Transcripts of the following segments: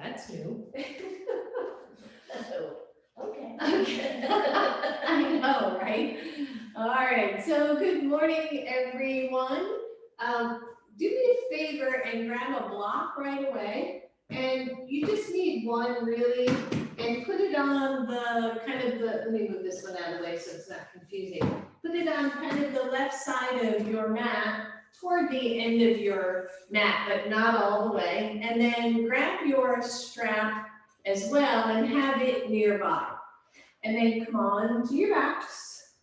That's new. Okay. Okay. I know, right? All right, so good morning, everyone. Do me a favor and grab a block right away. And you just need one really, and put it on the let me move this one out of the way so it's not confusing. Put it on kind of the left side of your mat, toward the end of your mat, but not all the way. And then grab your strap as well and have it nearby. And then come on to your backs.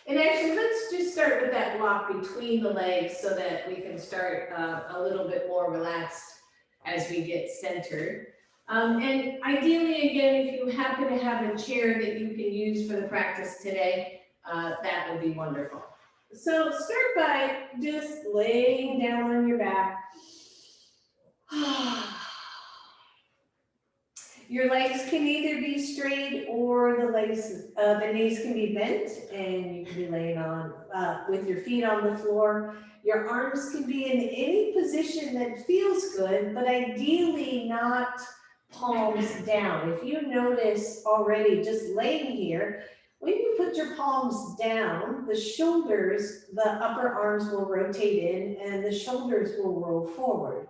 And actually, let's just start with that block between the legs so that we can start a little bit more relaxed as we get centered. And ideally, again, if you happen to have a chair that you can use for the practice today, that would be wonderful. So start by just laying down on your back. Your legs can either be straight or the knees can be bent, and you can be laying on with your feet on the floor. Your arms can be in any position that feels good, but ideally not palms down. If you notice already just laying here, when you put your palms down, the shoulders, the upper arms will rotate in and the shoulders will roll forward.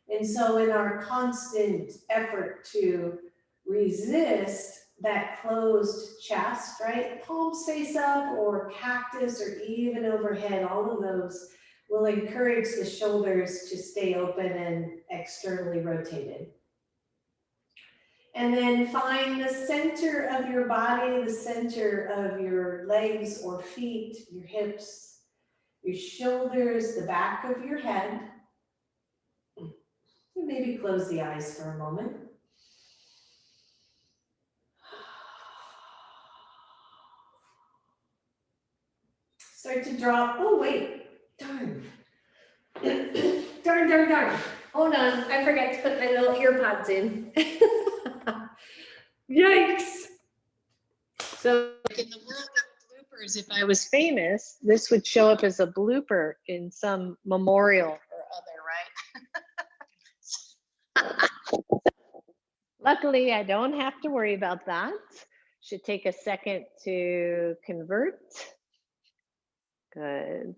And so in our constant effort to resist that closed chest, right? Palms face up or cactus or even overhead, all of those will encourage the shoulders to stay open and externally rotated. And then find the center of your body, the center of your legs or feet, your hips, your shoulders, the back of your head. Maybe close the eyes for a moment. Start to drop. Oh, wait. Darn. Darn. Hold on. I forgot to put my little ear pods in. Yikes. So in the world of bloopers, if I was famous, this would show up as a blooper in some memorial or other, right? Luckily, I don't have to worry about that. Should take a second to convert. Good.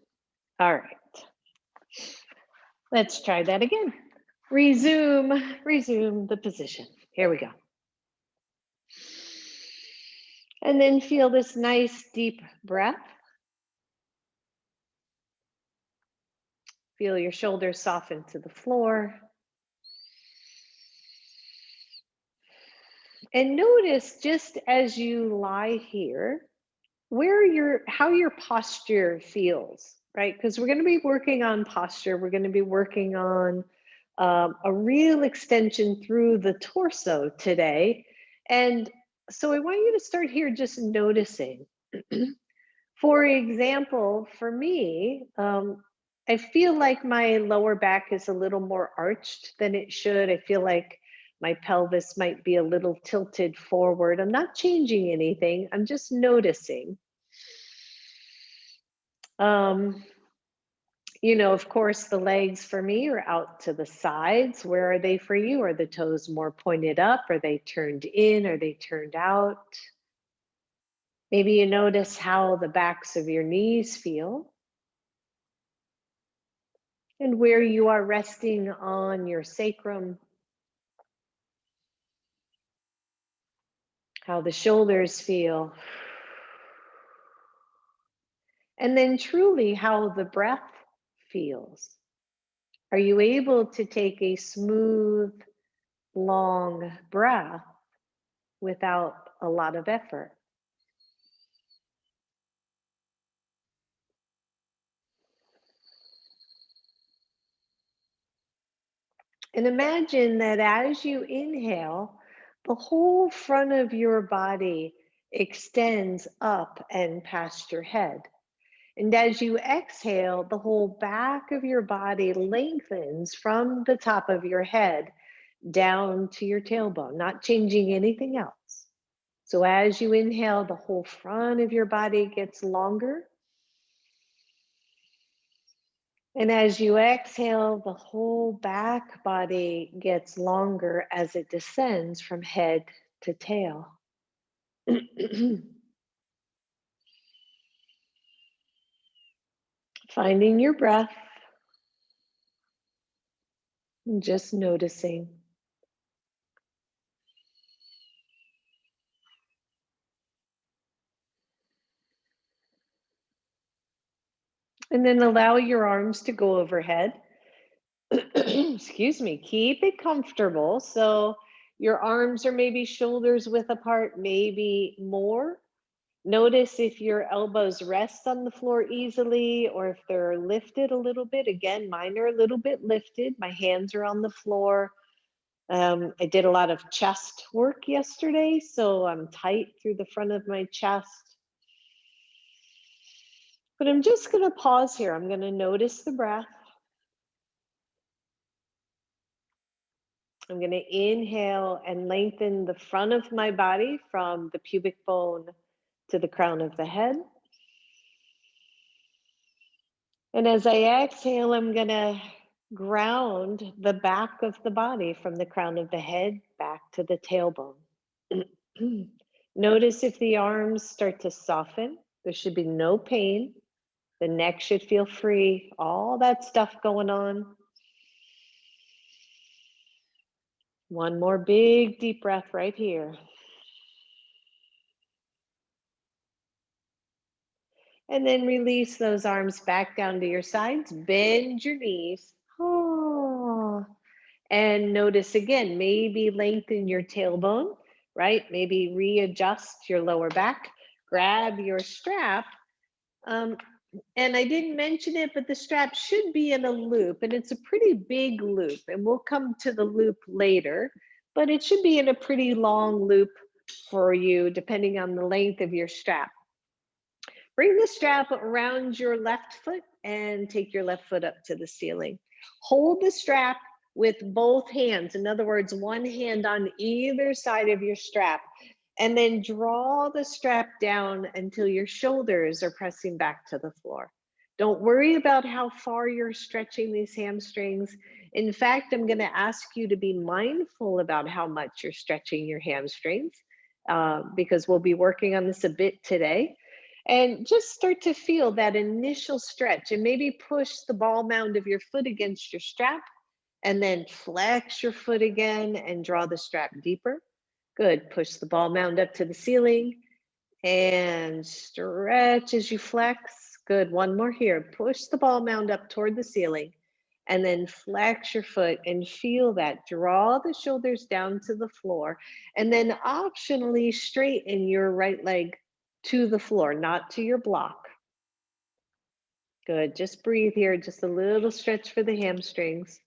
All right. Let's try that again. Resume the position. Here we go. And then feel this nice deep breath. Feel your shoulders soften to the floor. And notice just as you lie here, how your posture feels, right? Because we're going to be working on posture. We're going to be working on a real extension through the torso today. And so I want you to start here just noticing. For example, for me, I feel like my lower back is a little more arched than it should. I feel like my pelvis might be a little tilted forward. I'm not changing anything. I'm just noticing. You know, of course, the legs for me are out to the sides. Where are they for you? Are the toes more pointed up? Are they turned in? Are they turned out? Maybe you notice how the backs of your knees feel and where you are resting on your sacrum, how the shoulders feel, and then truly how the breath feels. Are you able to take a smooth, long breath without a lot of effort? And imagine that as you inhale, the whole front of your body extends up and past your head. And as you exhale, the whole back of your body lengthens from the top of your head down to your tailbone, not changing anything else. So as you inhale, the whole front of your body gets longer. And as you exhale, the whole back body gets longer as it descends from head to tail. Finding your breath and just noticing. And then allow your arms to go overhead. Excuse me, keep it comfortable. So your arms are maybe shoulders width apart, maybe more. Notice if your elbows rest on the floor easily or if they're lifted a little bit. Again, mine are a little bit lifted. My hands are on the floor. I did a lot of chest work yesterday, so I'm tight through the front of my chest. But I'm just going to pause here. I'm going to notice the breath. I'm going to inhale and lengthen the front of my body from the pubic bone to the crown of the head. And as I exhale, I'm going to ground the back of the body from the crown of the head back to the tailbone. Notice if the arms start to soften. There should be no pain. The neck should feel free. All that stuff going on. One more big deep breath right here. And then release those arms back down to your sides. Bend your knees. Oh. And notice again, maybe lengthen your tailbone, right? Maybe readjust your lower back. Grab your strap. And I didn't mention it, but the strap should be in a loop, and it's a pretty big loop. And we'll come to the loop later, but it should be in a pretty long loop for you, depending on the length of your strap. Bring the strap around your left foot and take your left foot up to the ceiling. Hold the strap with both hands. In other words, one hand on either side of your strap. And then draw the strap down until your shoulders are pressing back to the floor. Don't worry about how far you're stretching these hamstrings. In fact, I'm going to ask you to be mindful about how much you're stretching your hamstrings because we'll be working on this a bit today. And just start to feel that initial stretch and maybe push the ball mound of your foot against your strap and then flex your foot again and draw the strap deeper. Good. Push the ball mound up to the ceiling and stretch as you flex. Good. One more here. Push the ball mound up toward the ceiling and then flex your foot and feel that. Draw the shoulders down to the floor and then optionally straighten your right leg to the floor, not to your block. Good. Just breathe here. Just a little stretch for the hamstrings.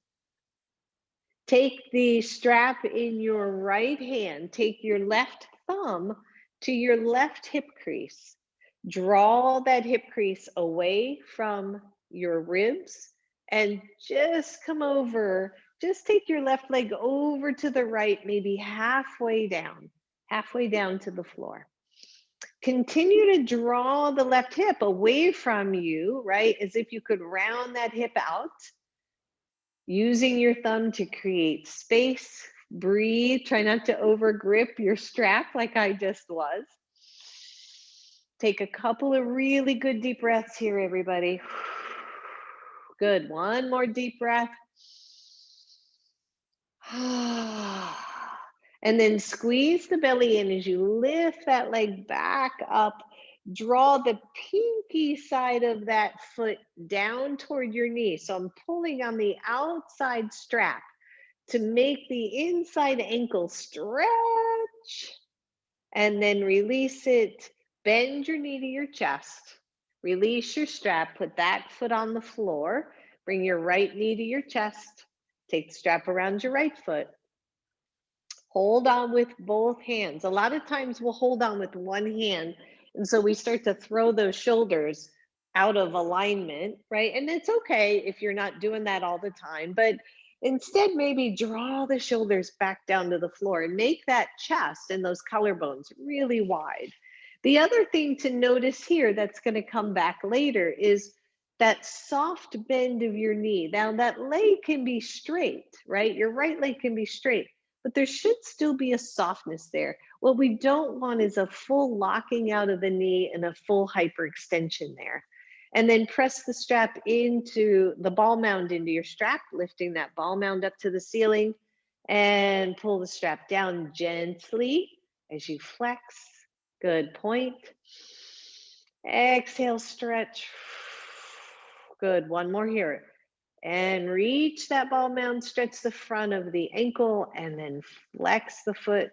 Take the strap in your right hand. Take your left thumb to your left hip crease. Draw that hip crease away from your ribs and just come over. Just take your left leg over to the right, maybe halfway down to the floor. Continue to draw the left hip away from you, right? As if you could round that hip out. Using your thumb to create space. Breathe. Try not to over grip your strap like I just was. Take a couple of really good deep breaths here, everybody. Good. One more deep breath. And then squeeze the belly in as you lift that leg back up. Draw the pinky side of that foot down toward your knee. So I'm pulling on the outside strap to make the inside ankle stretch. And then release it. Bend your knee to your chest. Release your strap. Put that foot on the floor. Bring your right knee to your chest. Take the strap around your right foot. Hold on with both hands. A lot of times we'll hold on with one hand. And so we start to throw those shoulders out of alignment, right? And it's okay if you're not doing that all the time, but instead maybe draw the shoulders back down to the floor and make that chest and those collarbones really wide. The other thing to notice here that's going to come back later is that soft bend of your knee. Now that leg can be straight, right? Your right leg can be straight, but there should still be a softness there. What we don't want is a full locking out of the knee and a full hyperextension there. And then press the strap into the ball mound into your strap, lifting that ball mound up to the ceiling, and pull the strap down gently as you flex. Good point. Exhale, stretch. Good. One more here. And reach that ball mound, stretch the front of the ankle, and then flex the foot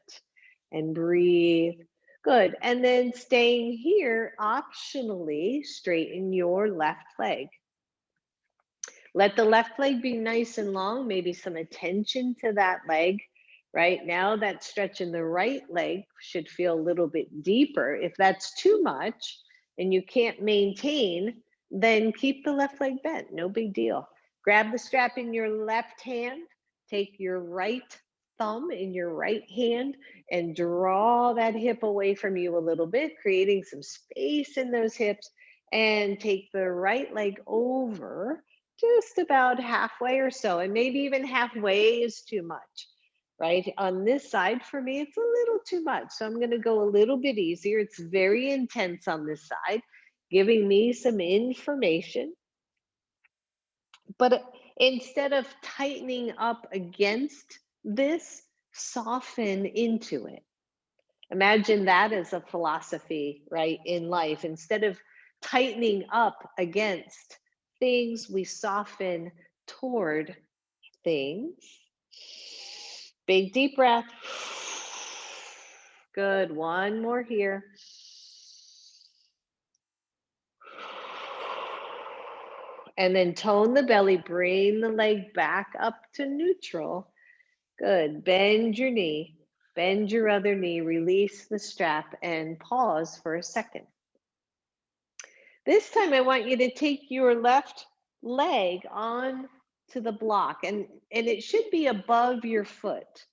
and breathe. Good. And then staying here, optionally, straighten your left leg. Let the left leg be nice and long, maybe some attention to that leg. Right now, that stretch in the right leg should feel a little bit deeper. If that's too much and you can't maintain, then keep the left leg bent, no big deal. Grab the strap in your left hand, take your right thumb in your right hand and draw that hip away from you a little bit, creating some space in those hips, and take the right leg over just about halfway or so. And maybe even halfway is too much, right? On this side, for me, it's a little too much. So I'm going to go a little bit easier. It's very intense on this side, giving me some information. But instead of tightening up against this, soften into it. Imagine that as a philosophy, right, in life. Instead of tightening up against things, we soften toward things. Big deep breath. Good. One more here. And then tone the belly, bring the leg back up to neutral. Good. Bend your knee, bend your other knee, release the strap, and pause for a second. This time I want you to take your left leg on to the block, and it should be above your foot.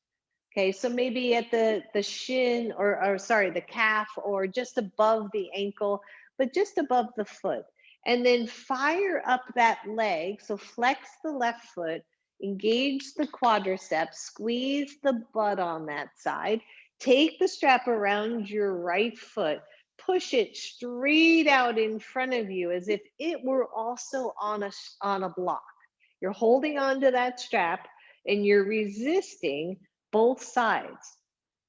Okay, so maybe at the shin or sorry, the calf, or just above the ankle, but just above the foot. And then fire up that leg. So flex the left foot, engage the quadriceps, squeeze the butt on that side. Take the strap around your right foot, push it straight out in front of you as if it were also on a block. You're holding on to that strap and you're resisting both sides.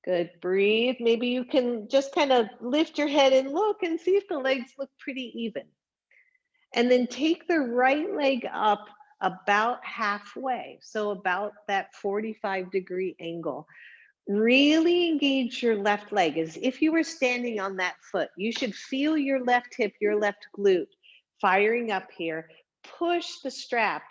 Good. Breathe. Maybe you can just kind of lift your head and look and see if the legs look pretty even. And then take the right leg up about halfway, so about that 45-degree angle. Really engage your left leg as if you were standing on that foot. You should feel your left hip, your left glute firing up here. Push the strap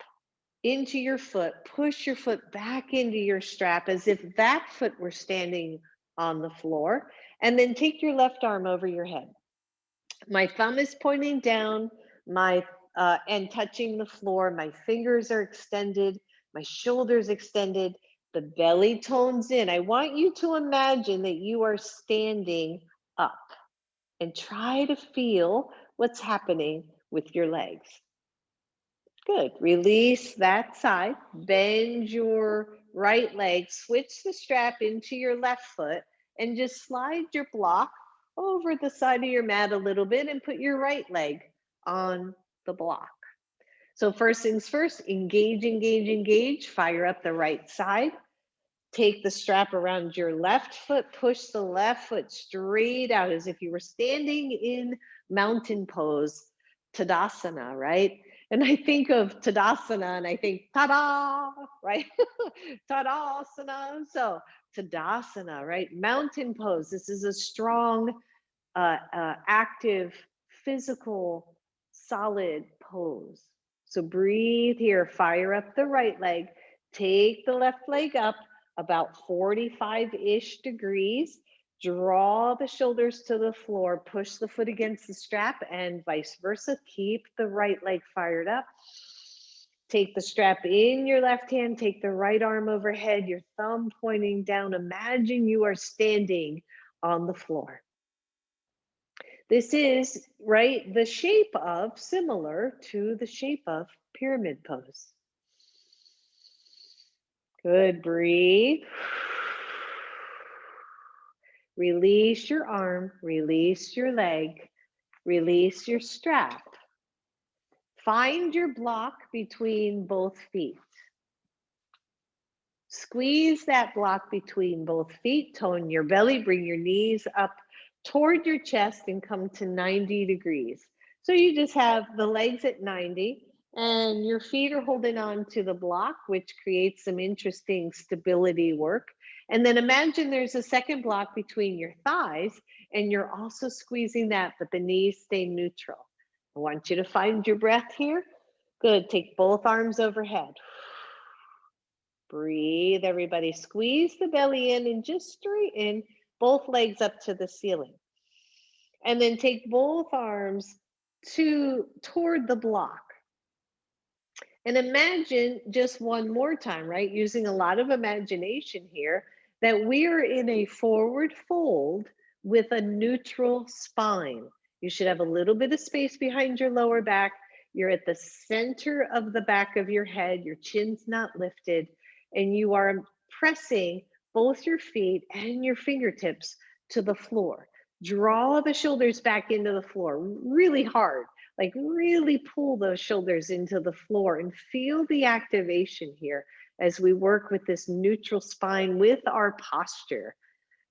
into your foot, push your foot back into your strap as if that foot were standing on the floor, and then take your left arm over your head. My thumb is pointing down, and touching the floor. My fingers are extended, my shoulders extended, the belly tones in. I want you to imagine that you are standing up and try to feel what's happening with your legs. Good. Release that side. Bend your right leg. Switch the strap into your left foot and just slide your block over the side of your mat a little bit and put your right leg on the block. So first things first, engage, engage, engage. Fire up the right side. Take the strap around your left foot. Push the left foot straight out as if you were standing in mountain pose, Tadasana, right? And I think of Tadasana and I think, ta-da, right? Tadasana. So Tadasana, right? Mountain pose. This is a strong, active, physical, solid pose. So breathe here. Fire up the right leg. Take the left leg up about 45-ish degrees. Draw the shoulders to the floor, push the foot against the strap, and vice versa. Keep the right leg fired up. Take the strap in your left hand, take the right arm overhead, your thumb pointing down. Imagine you are standing on the floor. This is, right, the shape of, similar to the shape of pyramid pose. Good, breathe. Release your arm, release your leg, release your strap. Find your block between both feet. Squeeze that block between both feet, tone your belly, bring your knees up toward your chest and come to 90 degrees. So you just have the legs at 90 and your feet are holding on to the block, which creates some interesting stability work. And then imagine there's a second block between your thighs and you're also squeezing that, but the knees stay neutral. I want you to find your breath here. Good. Take both arms overhead. Breathe, everybody. Squeeze the belly in and just straighten both legs up to the ceiling. And then take both arms toward the block. And imagine just one more time, right? Using a lot of imagination here, that we're in a forward fold with a neutral spine. You should have a little bit of space behind your lower back. You're at the center of the back of your head. Your chin's not lifted. And you are pressing both your feet and your fingertips to the floor. Draw the shoulders back into the floor really hard. Like really pull those shoulders into the floor and feel the activation here as we work with this neutral spine with our posture.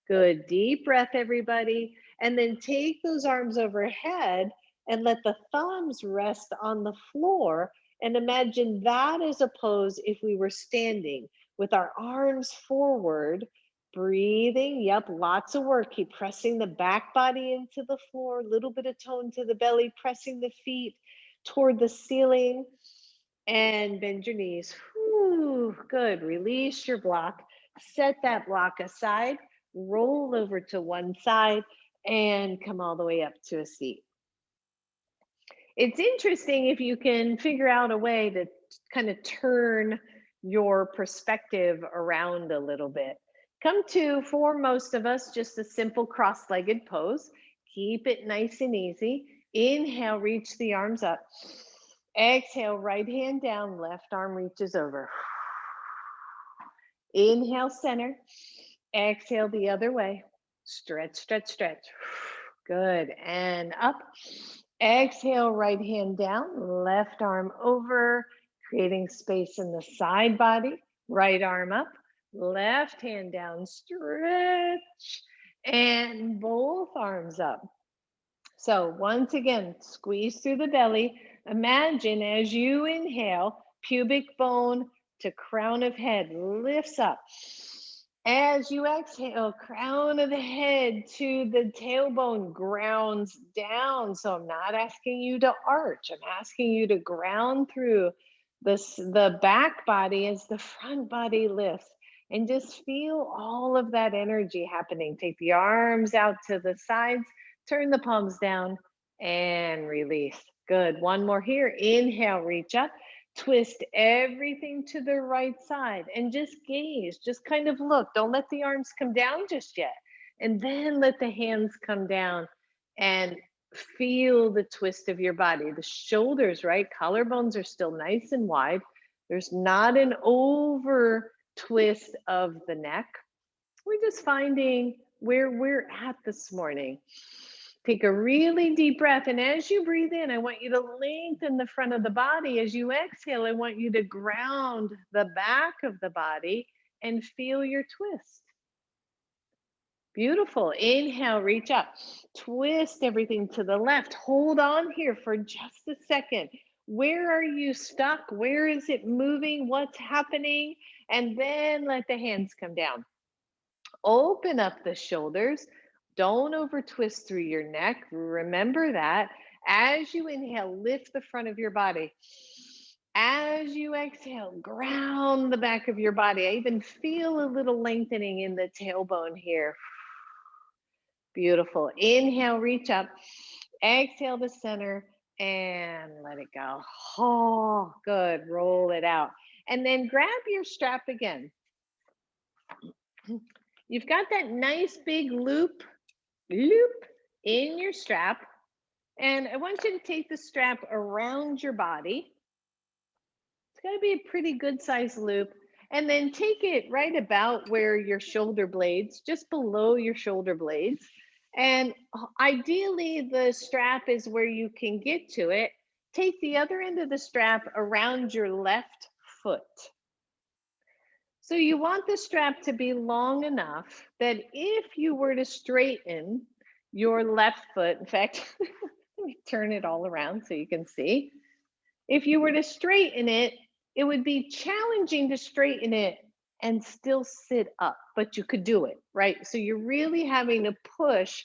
Good, deep breath, everybody. And then take those arms overhead and let the thumbs rest on the floor. And imagine that as a pose if we were standing with our arms forward, breathing. Yep, lots of work. Keep pressing the back body into the floor, a little bit of tone to the belly, pressing the feet toward the ceiling, and bend your knees. Whew, good. Release your block. Set that block aside. Roll over to one side and come all the way up to a seat. It's interesting if you can figure out a way to kind of turn your perspective around a little bit. Come to, for most of us, just a simple cross-legged pose. Keep it nice and easy. Inhale, reach the arms up. Exhale, right hand down, left arm reaches over. Inhale, center. Exhale the other way. Stretch, stretch, stretch. Good. And up. Exhale, right hand down, left arm over, creating space in the side body. Right arm up, left hand down, stretch, and both arms up. So once again, squeeze through the belly. Imagine as you inhale, pubic bone to crown of head lifts up. As you exhale, crown of the head to the tailbone grounds down. So I'm not asking you to arch. I'm asking you to ground through the back body as the front body lifts. And just feel all of that energy happening. Take the arms out to the sides, turn the palms down, and release. Good. One more here. Inhale, reach up. Twist everything to the right side and just gaze, just kind of look. Don't let the arms come down just yet. And then let the hands come down and feel the twist of your body. The shoulders, right? Collarbones are still nice and wide. There's not an over twist of the neck. We're just finding where we're at this morning. Take a really deep breath. And as you breathe in, I want you to lengthen the front of the body. As you exhale, I want you to ground the back of the body and feel your twist. Beautiful. Inhale, reach up. Twist everything to the left. Hold on here for just a second. Where are you stuck? Where is it moving? What's happening? And then let the hands come down. Open up the shoulders. Don't over twist through your neck. Remember that. As you inhale, lift the front of your body. As you exhale, ground the back of your body. I even feel a little lengthening in the tailbone here. Beautiful. Inhale, reach up. Exhale to center and let it go. Oh, good. Roll it out. And then grab your strap again. You've got that nice big loop in your strap. And I want you to take the strap around your body. It's got to be a pretty good size loop. And then take it right about where your shoulder blades, just below your shoulder blades. And ideally, the strap is where you can get to it. Take the other end of the strap around your left foot. So you want the strap to be long enough that if you were to straighten your left foot, in fact, let me turn it all around so you can see. If you were to straighten it, it would be challenging to straighten it and still sit up, but you could do it, right? So you're really having to push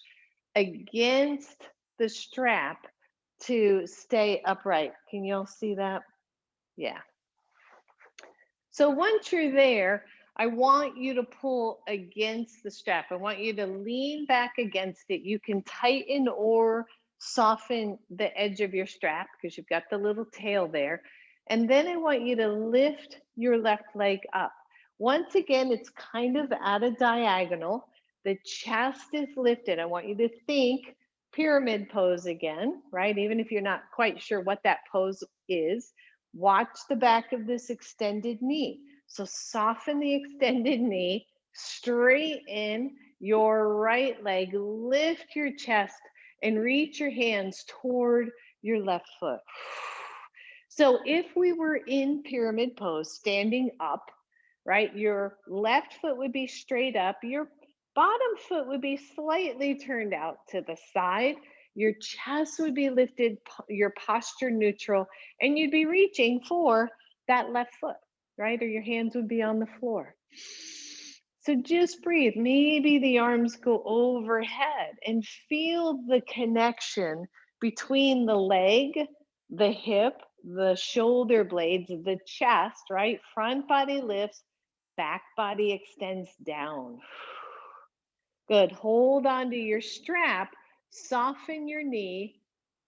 against the strap to stay upright. Can you all see that? Yeah. So once you're there, I want you to pull against the strap. I want you to lean back against it. You can tighten or soften the edge of your strap because you've got the little tail there. And then I want you to lift your left leg up. Once again, it's kind of at a diagonal. The chest is lifted. I want you to think pyramid pose again, right? Even if you're not quite sure what that pose is. Watch the back of this extended knee. So soften the extended knee, straighten your right leg, lift your chest, and reach your hands toward your left foot. So if we were in pyramid pose, standing up, right, your left foot would be straight up, your bottom foot would be slightly turned out to the side. Your chest would be lifted, your posture neutral, and you'd be reaching for that left foot, right? Or your hands would be on the floor. So just breathe. Maybe the arms go overhead and feel the connection between the leg, the hip, the shoulder blades, the chest, right? Front body lifts, back body extends down. Good. Hold on to your strap, soften your knee,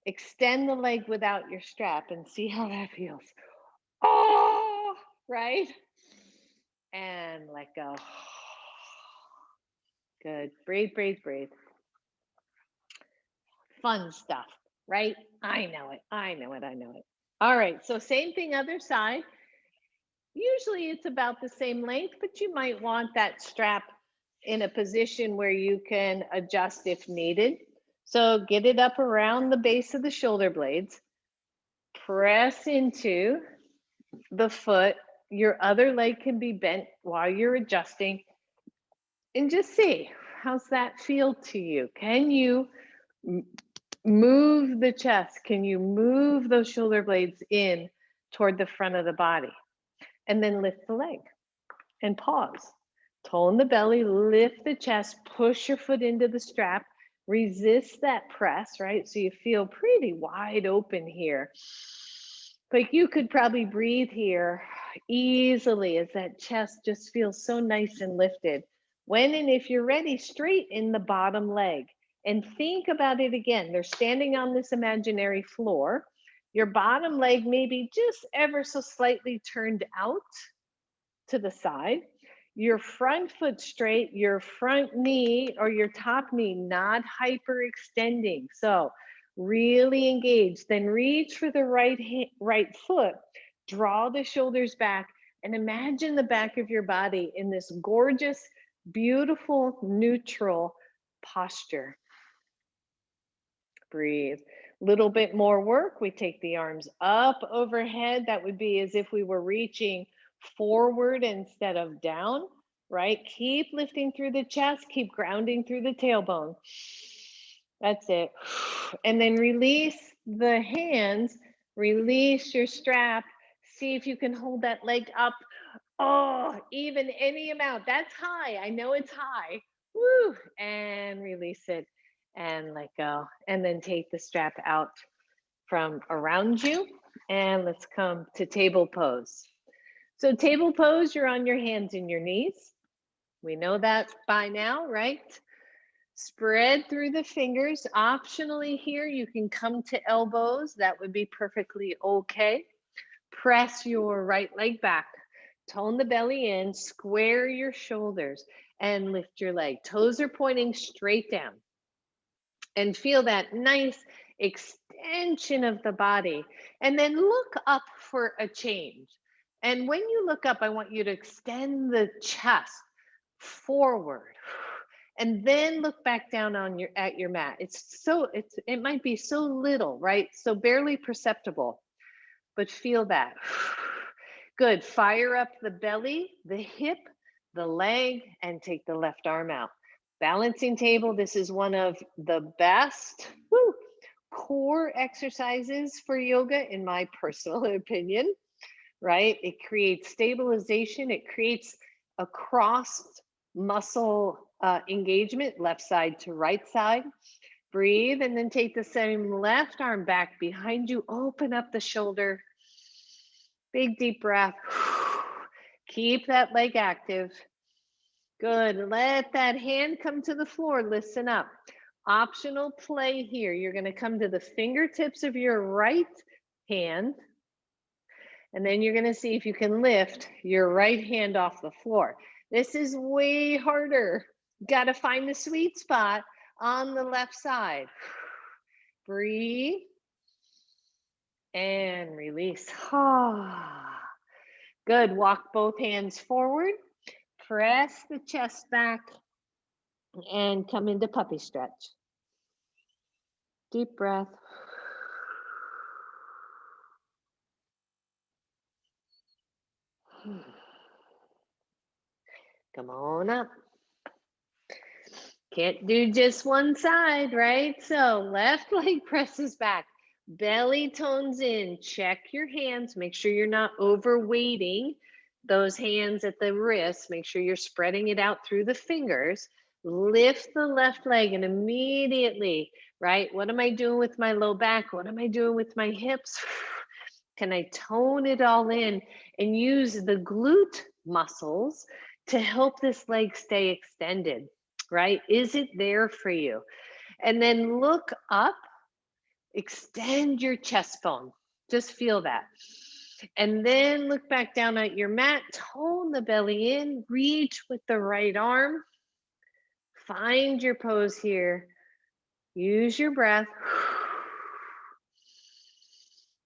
extend the leg without your strap, and see how that feels. Oh, right? And let go. Good. Breathe, breathe, breathe. Fun stuff, right? I know it. I know it. I know it. All right. So, same thing, other side. Usually it's about the same length, but you might want that strap in a position where you can adjust if needed. So get it up around the base of the shoulder blades. Press into the foot. Your other leg can be bent while you're adjusting. And just see, how's that feel to you? Can you move the chest? Can you move those shoulder blades in toward the front of the body? And then lift the leg and pause. Tone the belly, lift the chest, push your foot into the strap, resist that press, right? So you feel pretty wide open here. But you could probably breathe here easily as that chest just feels so nice and lifted. When and if you're ready, straighten the bottom leg and think about it again. They're standing on this imaginary floor. Your bottom leg may be just ever so slightly turned out to the side. Your front foot straight, your front knee or your top knee not hyperextending. So really engage. Then reach for the right foot. Draw the shoulders back and imagine the back of your body in this gorgeous, beautiful, neutral posture. Breathe. Little bit more work. We take the arms up overhead. That would be as if we were reaching forward instead of down, right? Keep lifting through the chest, keep grounding through the tailbone. That's it. And then release the hands, release your strap. See if you can hold that leg up. Oh, even any amount. That's high. I know it's high. Woo! And release it and let go. And then take the strap out from around you. And let's come to table pose. So table pose, you're on your hands and your knees. We know that by now, right? Spread through the fingers. Optionally here, you can come to elbows. That would be perfectly okay. Press your right leg back. Tone the belly in, square your shoulders, and lift your leg. Toes are pointing straight down. And feel that nice extension of the body. And then look up for a change. And when you look up, I want you to extend the chest forward and then look back down on your mat. It might be so little, right? So barely perceptible, but feel that. Good. Fire up the belly, the hip, the leg, and take the left arm out. Balancing table. This is one of the best core exercises for yoga, in my personal opinion, right? It creates stabilization. It creates a cross muscle engagement, left side to right side. Breathe, and then take the same left arm back behind you. Open up the shoulder. Big deep breath. Keep that leg active. Good. Let that hand come to the floor. Listen up. Optional play here. You're going to come to the fingertips of your right hand, and then you're going to see if you can lift your right hand off the floor. This is way harder. Got to find the sweet spot on the left side. Breathe and release. Good. Walk both hands forward. Press the chest back and come into puppy stretch. Deep breath. Come on up. Can't do just one side, right? So left leg presses back, belly tones in, check your hands, make sure you're not overweighting those hands at the wrists, make sure you're spreading it out through the fingers. Lift the left leg and immediately, right? What am I doing with my low back? What am I doing with my hips? Can I tone it all in and use the glute muscles to help this leg stay extended, right? Is it there for you? And then look up, extend your chest bone. Just feel that. And then look back down at your mat, tone the belly in, reach with the right arm. Find your pose here. Use your breath.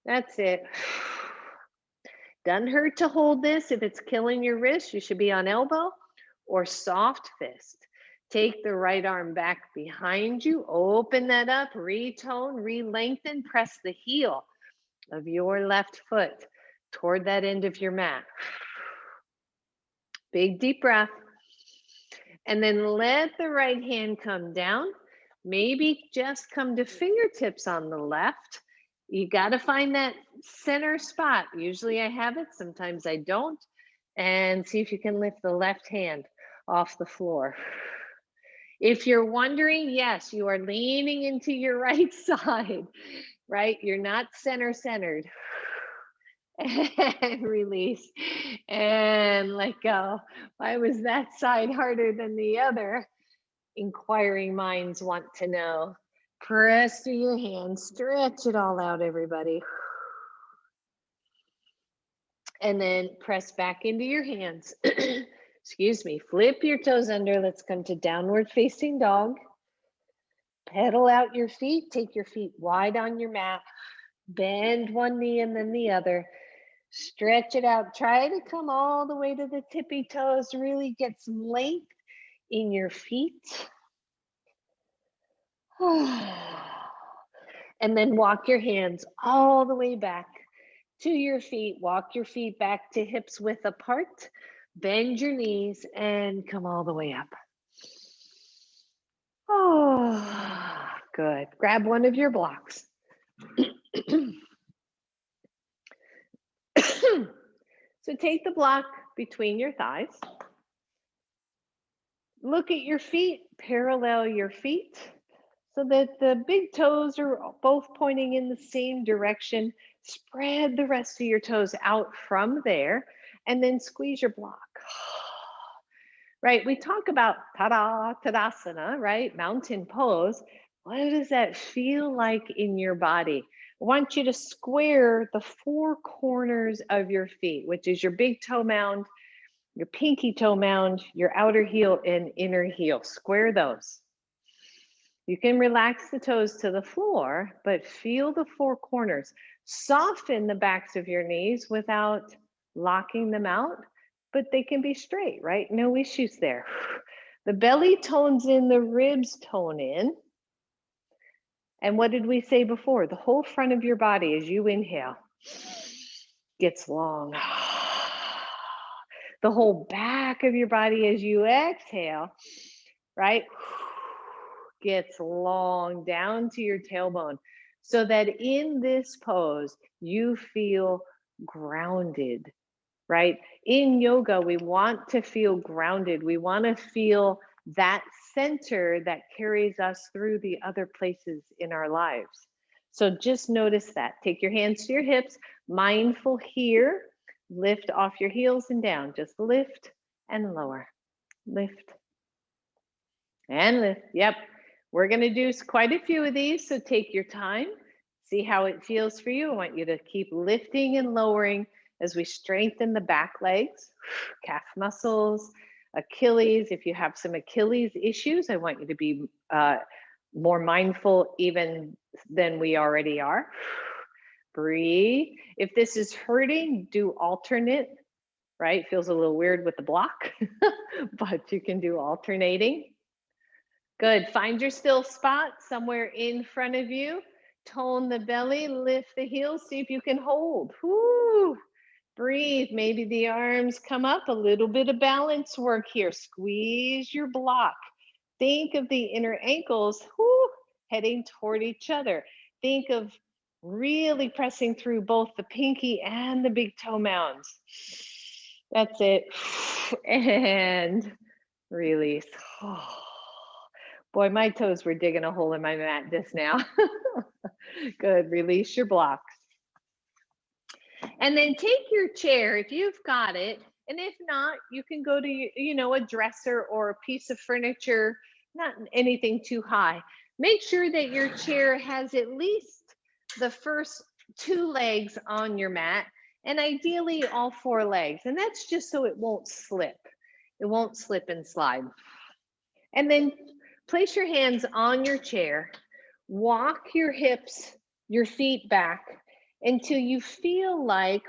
That's it. Doesn't hurt to hold this. If it's killing your wrist, you should be on elbow or soft fist. Take the right arm back behind you. Open that up, retone, re-lengthen. Press the heel of your left foot toward that end of your mat. Big deep breath. And then let the right hand come down. Maybe just come to fingertips on the left. You got to find that center spot. Usually I have it, sometimes I don't. And see if you can lift the left hand off the floor. If you're wondering, yes, you are leaning into your right side, right? You're not centered. And release and let go. Why was that side harder than the other? Inquiring minds want to know. Press through your hands, stretch it all out, everybody. And then press back into your hands. Excuse me, flip your toes under. Let's come to downward facing dog. Pedal out your feet, take your feet wide on your mat. Bend one knee and then the other. Stretch it out. Try to come all the way to the tippy toes. Really get some length in your feet. And then walk your hands all the way back to your feet. Walk your feet back to hips width apart. Bend your knees and come all the way up. Oh, good. Grab one of your blocks. So take the block between your thighs. Look at your feet, parallel your feet so that the big toes are both pointing in the same direction. Spread the rest of your toes out from there and then squeeze your block. Right, we talk about Tadasana, right? Mountain pose. What does that feel like in your body? I want you to square the four corners of your feet, which is your big toe mound, your pinky toe mound, your outer heel and inner heel. Square those. You can relax the toes to the floor, but feel the four corners. Soften the backs of your knees without locking them out, but they can be straight, right? No issues there. The belly tones in, the ribs tone in. And what did we say before? The whole front of your body as you inhale gets long. The whole back of your body as you exhale, right, gets long down to your tailbone, so that in this pose, you feel grounded, right? In yoga, we want to feel grounded. We want to feel that center that carries us through the other places in our lives. So just notice that. Take your hands to your hips, mindful here. Lift off your heels and down. Just lift and lower. Lift and lift. Yep. We're going to do quite a few of these, so take your time. See how it feels for you. I want you to keep lifting and lowering as we strengthen the back legs, calf muscles, Achilles. If you have some Achilles issues, I want you to be more mindful even than we already are. Breathe. If this is hurting, do alternate, right? Feels a little weird with the block, but you can do alternating. Good. Find your still spot somewhere in front of you. Tone the belly, lift the heels, see if you can hold. Woo. Breathe. Maybe the arms come up, a little bit of balance work here. Squeeze your block. Think of the inner ankles heading toward each other. Think of really pressing through both the pinky and the big toe mounds. That's it. And release. Boy, my toes were digging a hole in my mat just now. Good. Release your blocks. And then take your chair if you've got it. And if not, you can go to, a dresser or a piece of furniture, not anything too high. Make sure that your chair has at least the first 2 legs on your mat, and ideally all 4 legs. And that's just so it won't slip. It won't slip and slide. And then place your hands on your chair. Walk your hips, your feet back until you feel like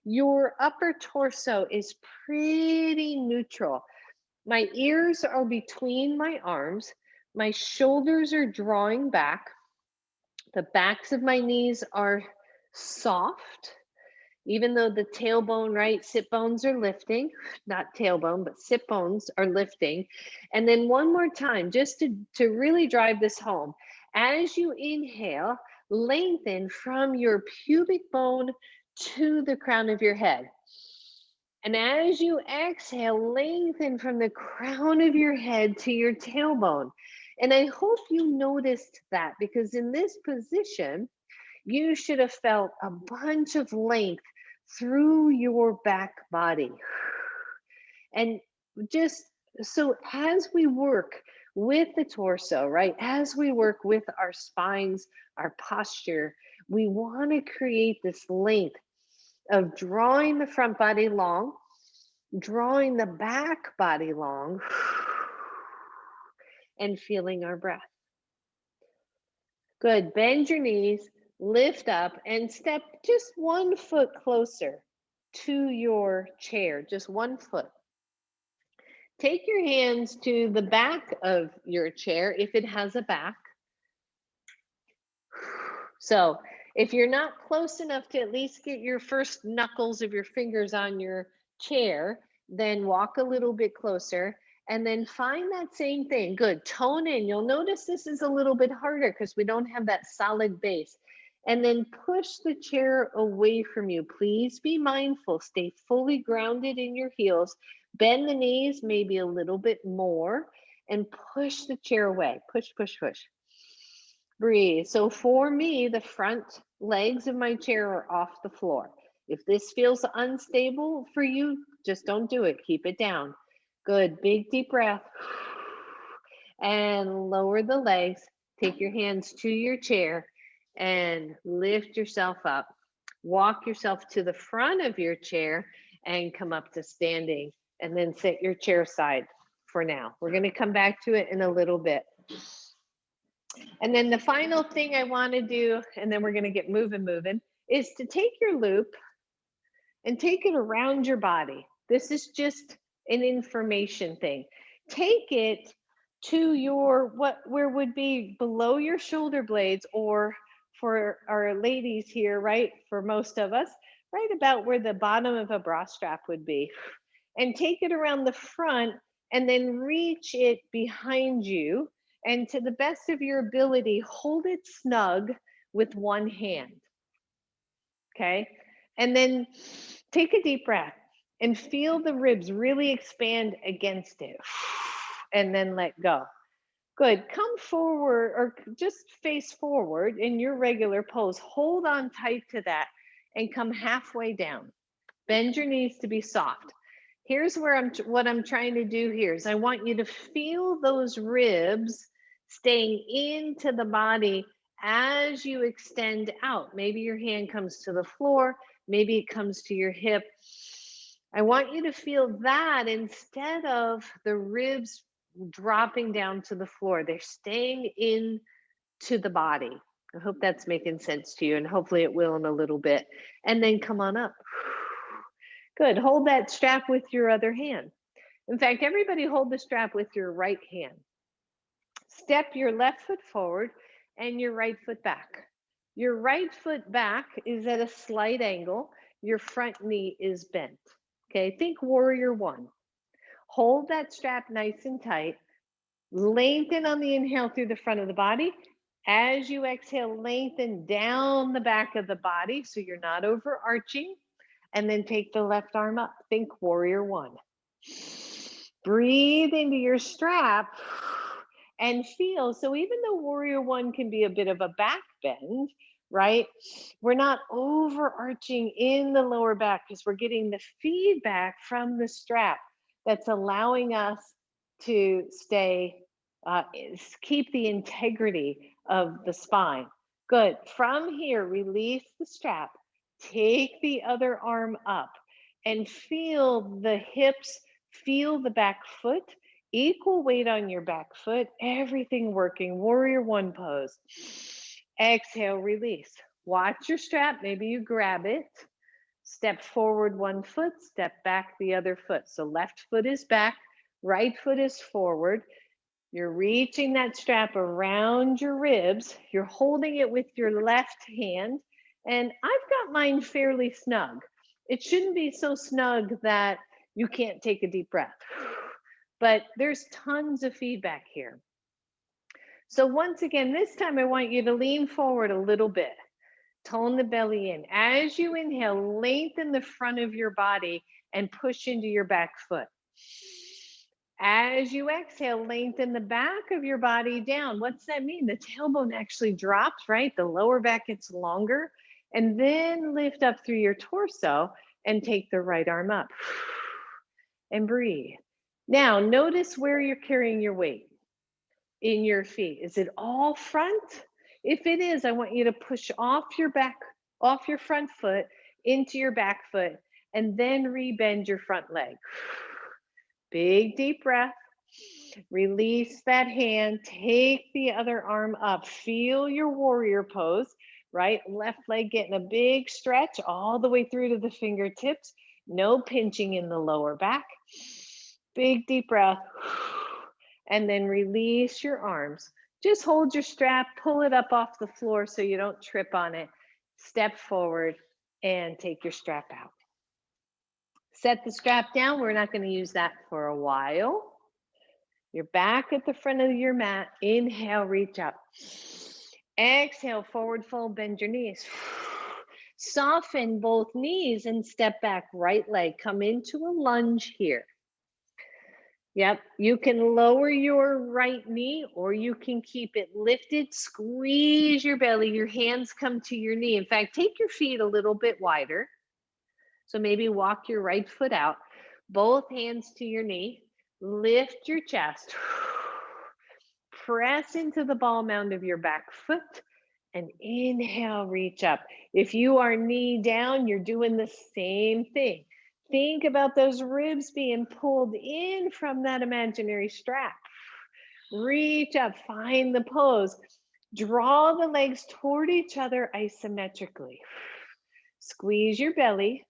your upper torso is pretty neutral. My ears are between my arms. My shoulders are drawing back. The backs of my knees are soft, even though the tailbone, right, sit bones are lifting, not tailbone, but sit bones are lifting. And then one more time, just to really drive this home. As you inhale, lengthen from your pubic bone to the crown of your head. And as you exhale, lengthen from the crown of your head to your tailbone. And I hope you noticed that, because in this position, you should have felt a bunch of length through your back body. And just so as we work with the torso, right, as we work with our spines, our posture, we want to create this length of drawing the front body long, drawing the back body long, and feeling our breath. Good. Bend your knees, lift up, and step just 1 foot closer to your chair, just 1 foot. Take your hands to the back of your chair if it has a back. So if you're not close enough to at least get your first knuckles of your fingers on your chair, then walk a little bit closer and then find that same thing. Good. Tone in. You'll notice this is a little bit harder because we don't have that solid base. And then push the chair away from you. Please be mindful. Stay fully grounded in your heels. Bend the knees maybe a little bit more and push the chair away. Push, push, push. Breathe. So for me, the front legs of my chair are off the floor. If this feels unstable for you, just don't do it. Keep it down. Good. Big, deep breath. And lower the legs. Take your hands to your chair and lift yourself up. Walk yourself to the front of your chair and come up to standing. And then set your chair aside for now. We're going to come back to it in a little bit. And then the final thing I want to do, and then we're going to get moving, is to take your loop and take it around your body. This is just an information thing. Take it to your where would be below your shoulder blades, or for our ladies here, right? For most of us, right about where the bottom of a bra strap would be. And take it around the front and then reach it behind you. And to the best of your ability, hold it snug with one hand. Okay. And then take a deep breath and feel the ribs really expand against it. And then let go. Good. Come forward or just face forward in your regular pose. Hold on tight to that and come halfway down. Bend your knees to be soft. Here's where what I'm trying to do here is I want you to feel those ribs staying into the body as you extend out. Maybe your hand comes to the floor, maybe it comes to your hip. I want you to feel that instead of the ribs dropping down to the floor. They're staying in to the body. I hope that's making sense to you, and hopefully it will in a little bit. And then come on up. Good. Hold that strap with your other hand. In fact, everybody hold the strap with your right hand. Step your left foot forward and your right foot back. Your right foot back is at a slight angle. Your front knee is bent. Okay, think warrior one. Hold that strap nice and tight. Lengthen on the inhale through the front of the body. As you exhale, lengthen down the back of the body so you're not overarching. And then take the left arm up. Think warrior one. Breathe into your strap and feel. So even though warrior one can be a bit of a back bend, right? We're not overarching in the lower back because we're getting the feedback from the strap that's allowing us to stay, keep the integrity of the spine. Good. From here, release the strap. Take the other arm up and feel the hips, feel the back foot, equal weight on your back foot, everything working. Warrior one pose. Exhale, release. Watch your strap. Maybe you grab it. Step forward one foot, step back the other foot. So left foot is back, right foot is forward. You're reaching that strap around your ribs. You're holding it with your left hand. And I've got mine fairly snug. It shouldn't be so snug that you can't take a deep breath. But there's tons of feedback here. So once again, this time I want you to lean forward a little bit. Tone the belly in. As you inhale, lengthen the front of your body and push into your back foot. As you exhale, lengthen the back of your body down. What's that mean? The tailbone actually drops, right? The lower back gets longer. And then lift up through your torso and take the right arm up. And breathe. Now, notice where you're carrying your weight in your feet. Is it all front? If it is, I want you to push off your back, off your front foot into your back foot, and then rebend your front leg. Big deep breath. Release that hand. Take the other arm up. Feel your warrior pose, right? Left leg getting a big stretch all the way through to the fingertips. No pinching in the lower back. Big deep breath. And then release your arms. Just hold your strap, pull it up off the floor so you don't trip on it. Step forward and take your strap out. Set the strap down. We're not going to use that for a while. You're back at the front of your mat. Inhale, reach up. Exhale, forward fold, bend your knees. Soften both knees and step back. Right leg, come into a lunge here. Yep, you can lower your right knee or you can keep it lifted. Squeeze your belly. Your hands come to your knee. In fact, take your feet a little bit wider. So maybe walk your right foot out, both hands to your knee. Lift your chest. Press into the ball mound of your back foot and inhale, reach up. If you are knee down, you're doing the same thing. Think about those ribs being pulled in from that imaginary strap. Reach up, find the pose. Draw the legs toward each other isometrically. Squeeze your belly.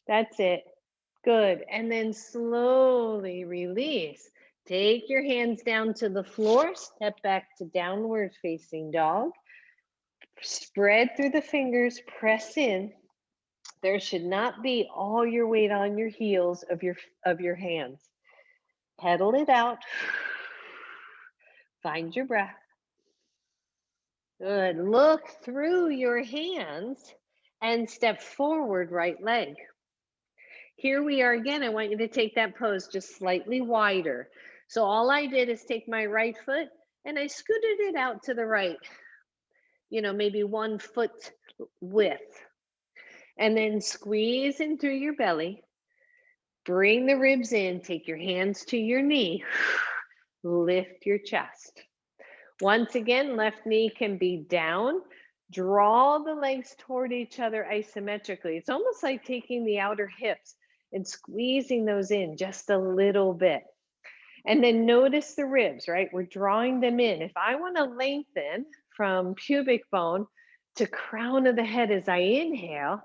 That's it. Good. And then slowly release. Take your hands down to the floor. Step back to downward facing dog. Spread through the fingers. Press in. There should not be all your weight on your heels of your hands. Pedal it out. Find your breath. Good. Look through your hands and step forward, right leg. Here we are again. I want you to take that pose just slightly wider. So all I did is take my right foot and I scooted it out to the right, maybe 1 foot width. And then squeeze in through your belly. Bring the ribs in. Take your hands to your knee. Lift your chest. Once again, left knee can be down. Draw the legs toward each other isometrically. It's almost like taking the outer hips and squeezing those in just a little bit. And then notice the ribs, right? We're drawing them in. If I want to lengthen from pubic bone to crown of the head as I inhale,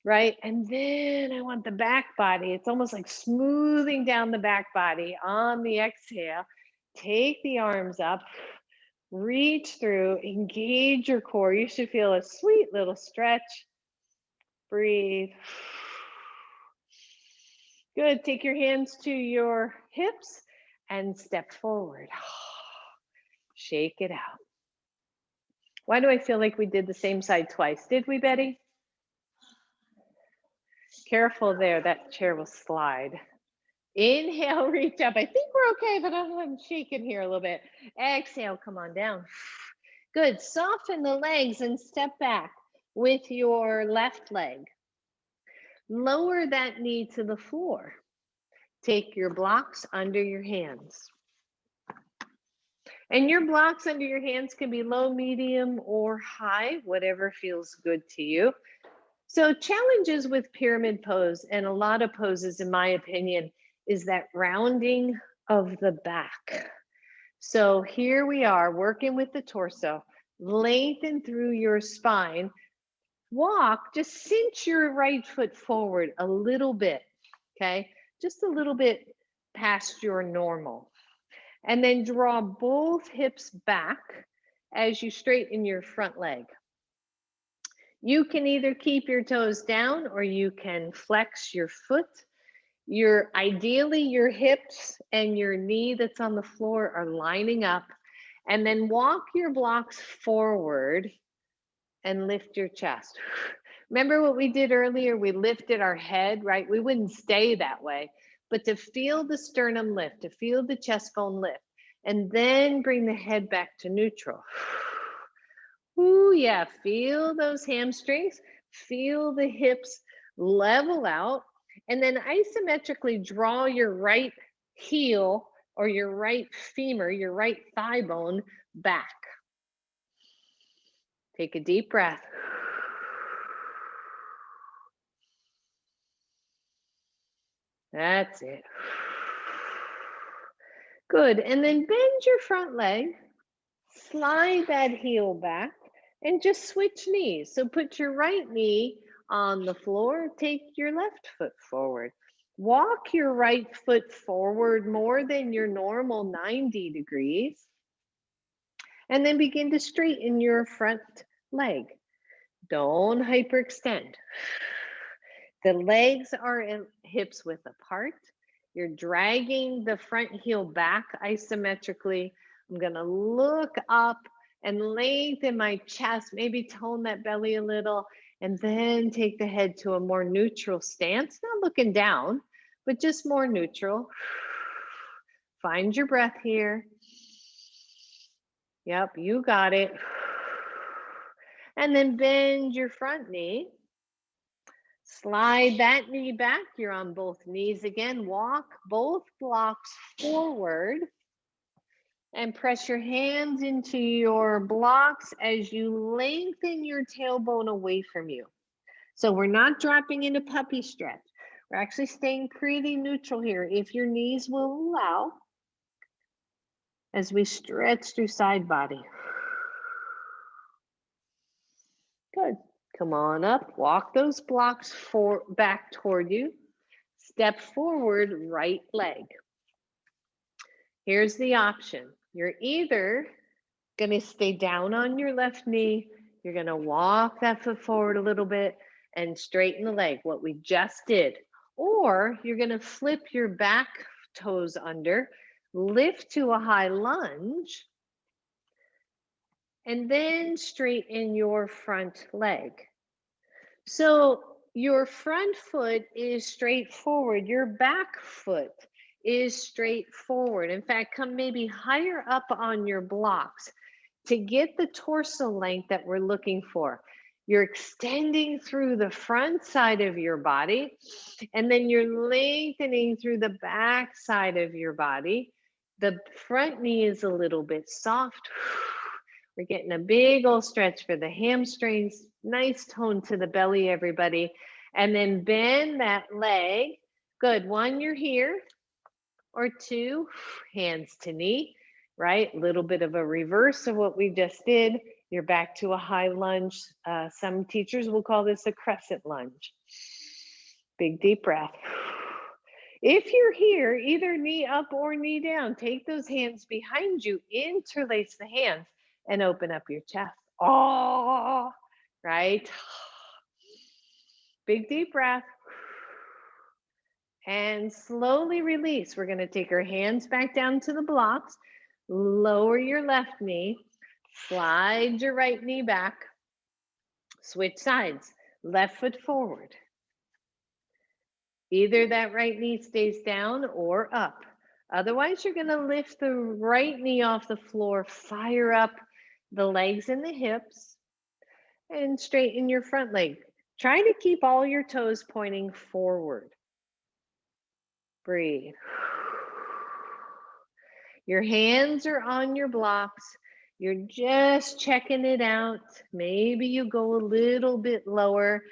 right? And then I want the back body. It's almost like smoothing down the back body on the exhale. Take the arms up, reach through, engage your core. You should feel a sweet little stretch. Breathe. Good. Take your hands to your hips and step forward. Shake it out. Why do I feel like we did the same side twice? Did we, Betty? Careful there. That chair will slide. Inhale, reach up. I think we're okay, but I'm shaking here a little bit. Exhale, come on down. Good. Soften the legs and step back with your left leg. Lower that knee to the floor. Take your blocks under your hands. And your blocks under your hands can be low, medium, or high, whatever feels good to you. So challenges with pyramid pose and a lot of poses, in my opinion, is that rounding of the back. So here we are working with the torso. Lengthen through your spine. Walk, just cinch your right foot forward a little bit, okay? Just a little bit past your normal. And then draw both hips back as you straighten your front leg. You can either keep your toes down or you can flex your foot. Ideally, your hips and your knee that's on the floor are lining up. And then walk your blocks forward and lift your chest. Remember what we did earlier? We lifted our head, right? We wouldn't stay that way, but to feel the sternum lift, to feel the chest bone lift, and then bring the head back to neutral. Ooh, yeah, feel those hamstrings, feel the hips level out, and then isometrically draw your right heel or your right femur, your right thigh bone back. Take a deep breath. That's it. Good. And then bend your front leg, slide that heel back, and just switch knees. So put your right knee on the floor, take your left foot forward. Walk your right foot forward more than your normal 90 degrees. And then begin to straighten your front leg. Don't hyperextend. The legs are hips width apart. You're dragging the front heel back isometrically. I'm gonna look up and lengthen my chest, maybe tone that belly a little, and then take the head to a more neutral stance, not looking down, but just more neutral. Find your breath here. Yep, you got it. And then bend your front knee. Slide that knee back. You're on both knees again. Walk both blocks forward and press your hands into your blocks as you lengthen your tailbone away from you. So we're not dropping into puppy stretch. We're actually staying pretty neutral here if your knees will allow as we stretch through side body. Good. Come on up. Walk those blocks back toward you. Step forward, right leg. Here's the option. You're either going to stay down on your left knee. You're going to walk that foot forward a little bit and straighten the leg, what we just did. Or you're going to flip your back toes under, lift to a high lunge, and then straighten your front leg. So your front foot is straight forward. Your back foot is straight forward. In fact, come maybe higher up on your blocks to get the torso length that we're looking for. You're extending through the front side of your body, and then you're lengthening through the back side of your body. The front knee is a little bit soft. We're getting a big old stretch for the hamstrings. Nice tone to the belly, everybody. And then bend that leg. Good. One, you're here. Or two, hands to knee, right? A little bit of a reverse of what we just did. You're back to a high lunge. Some teachers will call this a crescent lunge. Big deep breath. If you're here, either knee up or knee down, take those hands behind you, interlace the hands, and open up your chest. Oh, right? Big deep breath. And slowly release. We're going to take our hands back down to the blocks. Lower your left knee. Slide your right knee back. Switch sides. Left foot forward. Either that right knee stays down or up. Otherwise, you're going to lift the right knee off the floor, fire up the legs and the hips, and straighten your front leg. Try to keep all your toes pointing forward. Breathe. Your hands are on your blocks. You're just checking it out. Maybe you go a little bit lower.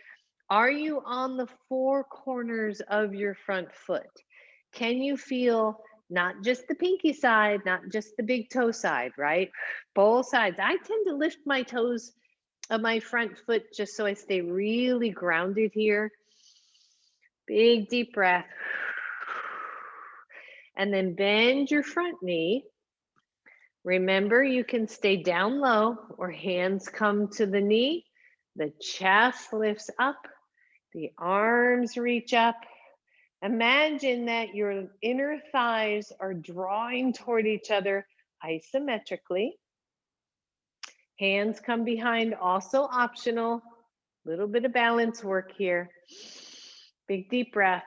Are you on the four corners of your front foot? Can you feel not just the pinky side, not just the big toe side, right? Both sides. I tend to lift my toes of my front foot just so I stay really grounded here. Big deep breath. And then bend your front knee. Remember, you can stay down low or hands come to the knee. The chest lifts up. The arms reach up. Imagine that your inner thighs are drawing toward each other isometrically. Hands come behind, also optional. Little bit of balance work here. Big deep breath.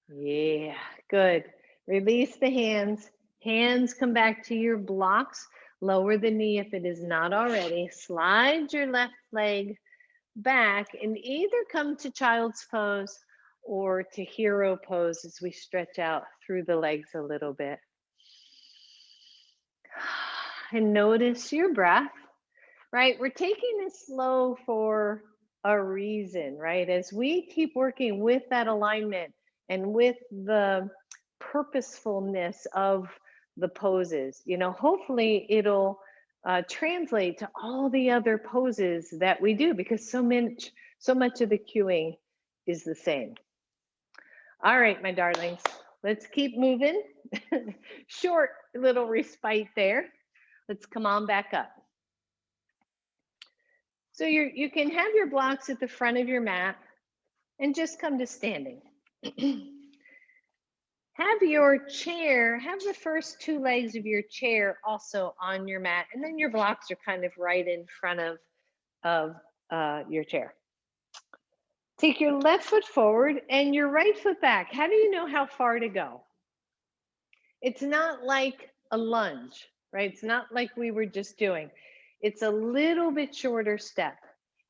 Yeah, good. Release the hands. Hands come back to your blocks. Lower the knee if it is not already. Slide your left leg back and either come to child's pose or to hero pose as we stretch out through the legs a little bit. And notice your breath, right? We're taking this slow for a reason, right? As we keep working with that alignment and with the purposefulness of the poses, hopefully it'll translate to all the other poses that we do because so much of the cueing is the same. All right, my darlings, let's keep moving. Short little respite there. Let's come on back up. So you can have your blocks at the front of your mat and just come to standing. Have your chair, have the first two legs of your chair also on your mat, and then your blocks are kind of right in front of your chair. Take your left foot forward and your right foot back. How do you know how far to go? It's not like a lunge, right? It's not like we were just doing. It's a little bit shorter step.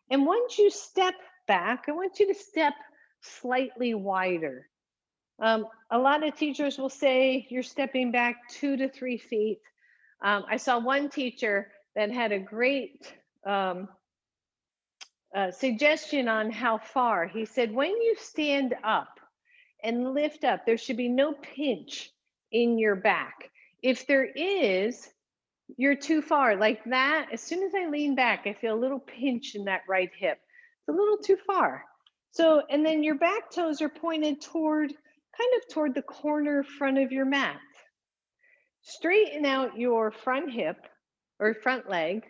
And once you step back, I want you to step slightly wider. A lot of teachers will say you're stepping back 2 to 3 feet. I saw one teacher that had a great suggestion on how far. He said, when you stand up and lift up, there should be no pinch in your back. If there is, You're too far like that. As soon as I lean back, I feel a little pinch in that right hip. It's a little too far. So, and then your back toes are pointed toward, kind of toward the corner front of your mat. Straighten out your front hip or front leg,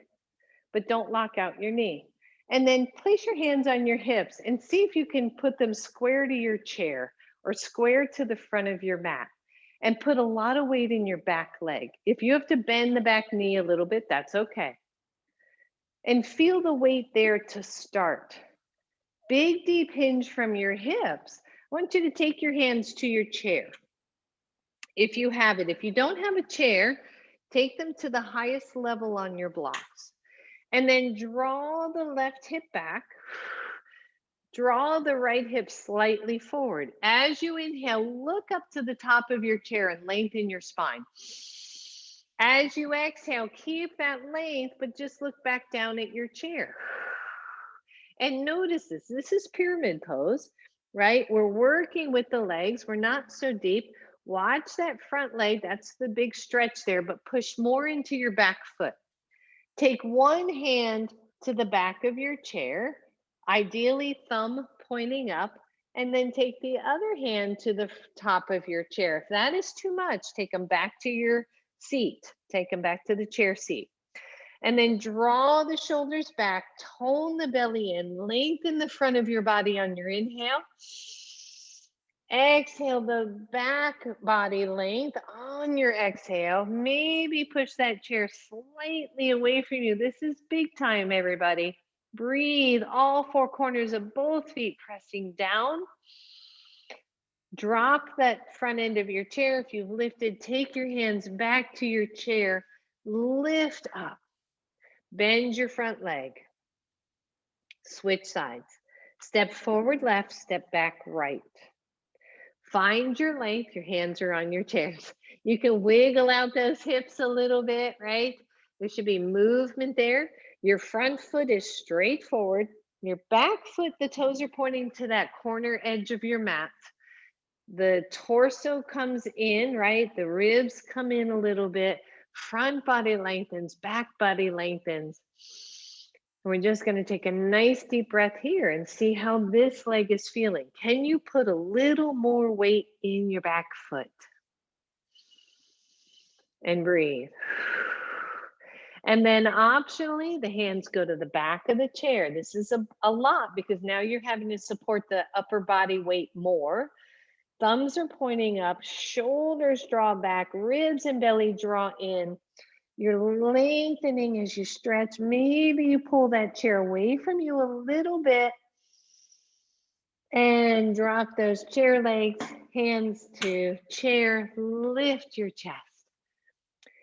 but don't lock out your knee. And then place your hands on your hips and see if you can put them square to your chair or square to the front of your mat. And put a lot of weight in your back leg. If you have to bend the back knee a little bit, that's okay. And feel the weight there to start. Big deep hinge from your hips. I want you to take your hands to your chair. If you have it, if you don't have a chair, take them to the highest level on your blocks. And then draw the left hip back. Draw the right hip slightly forward. As you inhale, look up to the top of your chair and lengthen your spine. As you exhale, keep that length, but just look back down at your chair. And notice this. This is pyramid pose, right? We're working with the legs. We're not so deep. Watch that front leg. That's the big stretch there, but push more into your back foot. Take one hand to the back of your chair, ideally thumb pointing up, and then take the other hand to the top of your chair. If that is too much, take them back to your seat. Take them back to the chair seat. And then draw the shoulders back, tone the belly in, lengthen the front of your body on your inhale. Exhale the back body length on your exhale. Maybe push that chair slightly away from you. This is big time, everybody. Breathe, all four corners of both feet pressing down. Drop that front end of your chair. If you've lifted, take your hands back to your chair. Lift up. Bend your front leg. Switch sides. Step forward left, step back right. Find your length. Your hands are on your chairs. You can wiggle out those hips a little bit, right? There should be movement there. Your front foot is straight forward. Your back foot, the toes are pointing to that corner edge of your mat. The torso comes in, right? The ribs come in a little bit. Front body lengthens, back body lengthens. We're just going to take a nice deep breath here and see how this leg is feeling. Can you put a little more weight in your back foot? And breathe. And then optionally, the hands go to the back of the chair. This is a lot because now you're having to support the upper body weight more. Thumbs are pointing up, shoulders draw back, ribs and belly draw in. You're lengthening as you stretch. Maybe you pull that chair away from you a little bit and drop those chair legs, hands to chair, lift your chest.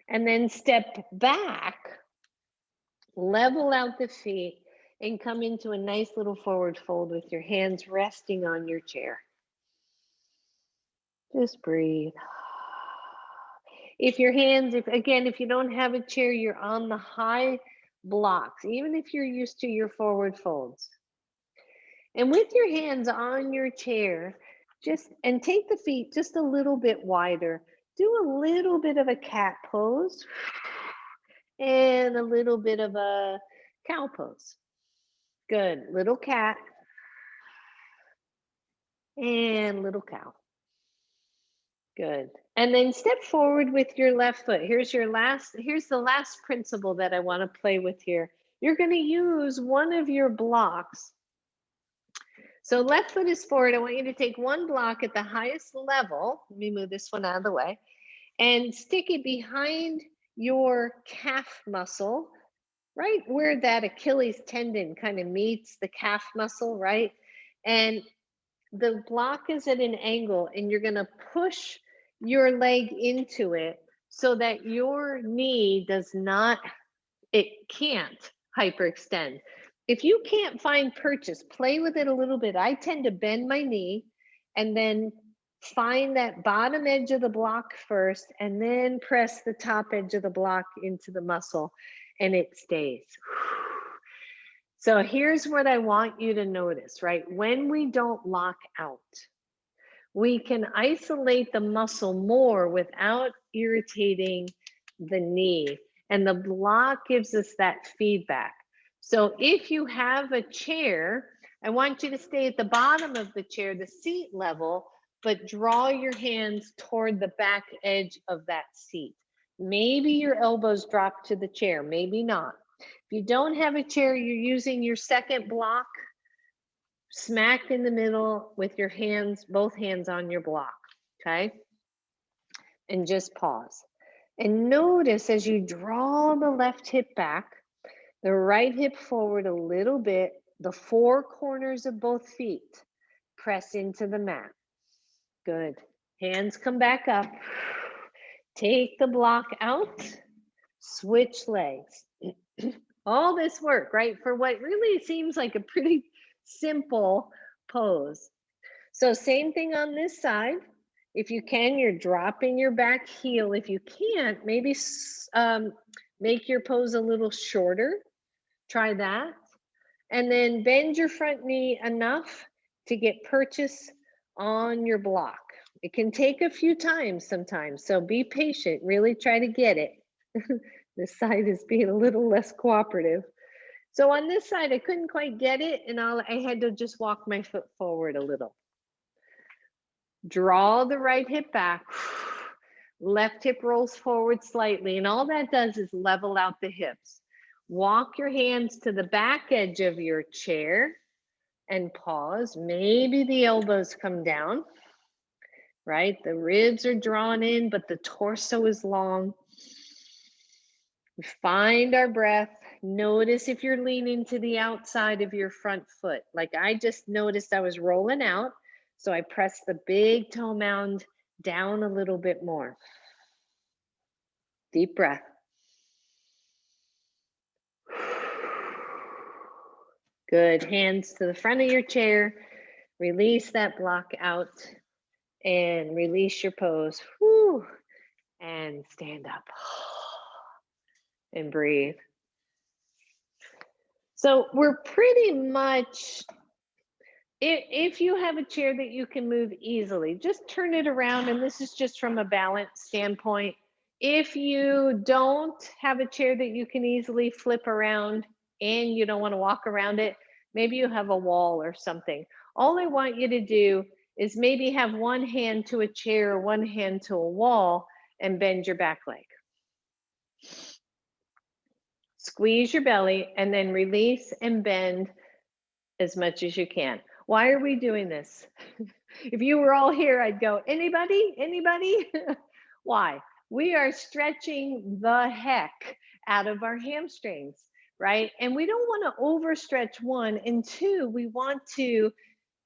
And then step back, level out the feet, and come into a nice little forward fold with your hands resting on your chair. Just breathe. If your hands, if you don't have a chair, you're on the high blocks, even if you're used to your forward folds. And with your hands on your chair, and take the feet just a little bit wider. Do a little bit of a cat pose and a little bit of a cow pose. Good. Little cat and little cow. Good. And then step forward with your left foot. Here's the last principle that I want to play with here. You're going to use one of your blocks. So left foot is forward. I want you to take one block at the highest level. Let me move this one out of the way. And stick it behind your calf muscle, right where that Achilles tendon kind of meets the calf muscle, right? And the block is at an angle, and you're going to push your leg into it so that your knee can't hyperextend. If you can't find purchase, play with it a little bit. I tend to bend my knee and then find that bottom edge of the block first, and then press the top edge of the block into the muscle, and it stays. So here's what I want you to notice, right? When we don't lock out, we can isolate the muscle more without irritating the knee. And the block gives us that feedback. So if you have a chair, I want you to stay at the bottom of the chair, the seat level, but draw your hands toward the back edge of that seat. Maybe your elbows drop to the chair, maybe not. If you don't have a chair, you're using your second block, smack in the middle with your hands, both hands on your block, okay? And just pause. And notice as you draw the left hip back, the right hip forward a little bit, the four corners of both feet press into the mat. Good. Hands come back up. Take the block out, switch legs. All this work, right? For what really seems like a pretty simple pose. So same thing on this side. If you can, you're dropping your back heel. If you can't, maybe make your pose a little shorter. Try that. And then bend your front knee enough to get purchase on your block. It can take a few times sometimes, so be patient. Really try to get it. This side is being a little less cooperative. So on this side, I couldn't quite get it, and I had to just walk my foot forward a little. Draw the right hip back. Left hip rolls forward slightly, and all that does is level out the hips. Walk your hands to the back edge of your chair and pause. Maybe the elbows come down, right? The ribs are drawn in, but the torso is long. We find our breath. Notice if you're leaning to the outside of your front foot. Like I just noticed I was rolling out, so I pressed the big toe mound down a little bit more. Deep breath. Good. Hands to the front of your chair. Release that block out and release your pose. Whew. And stand up and breathe. So we're pretty much, if you have a chair that you can move easily, just turn it around. And this is just from a balance standpoint. If you don't have a chair that you can easily flip around and you don't want to walk around it, maybe you have a wall or something. All I want you to do is maybe have one hand to a chair, one hand to a wall, and bend your back leg. Squeeze your belly and then release and bend as much as you can. Why are we doing this? If you were all here, I'd go, anybody? Anybody? Why? We are stretching the heck out of our hamstrings, right? And we don't want to overstretch one. And two, we want to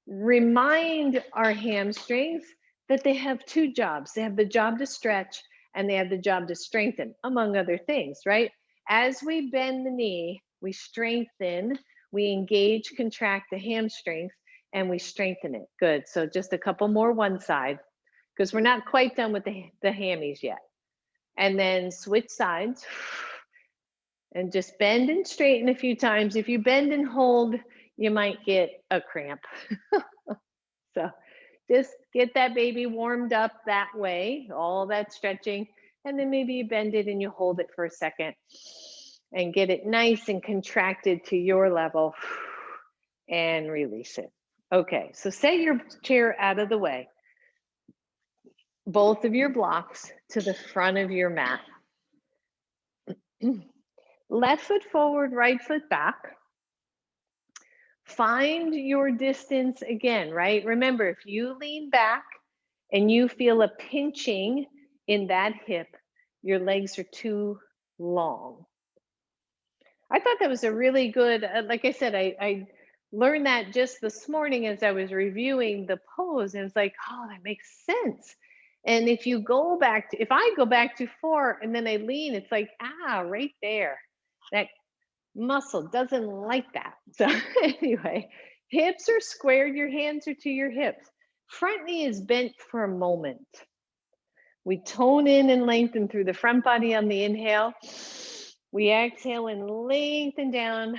remind our hamstrings that they have two jobs. They have the job to stretch and they have the job to strengthen, among other things, right? As we bend the knee, we strengthen, we engage, contract the hamstrings, and we strengthen it. Good. So just a couple more one side, because we're not quite done with the hammies yet. And then switch sides and just bend and straighten a few times. If you bend and hold, you might get a cramp. So just get that baby warmed up that way, all that stretching. And then maybe you bend it and you hold it for a second and get it nice and contracted to your level and release it. Okay, so set your chair out of the way. Both of your blocks to the front of your mat. Left foot forward, right foot back. Find your distance again, right? Remember, if you lean back and you feel a pinching in that hip, your legs are too long. I thought that was a really good, like I said, I learned that just this morning as I was reviewing the pose, and it's like, oh, that makes sense. And if you go back to, if I go back too far and then I lean, it's like, right there. That muscle doesn't like that. So anyway, hips are squared, your hands are to your hips. Front knee is bent for a moment. We tone in and lengthen through the front body on the inhale. We exhale and lengthen down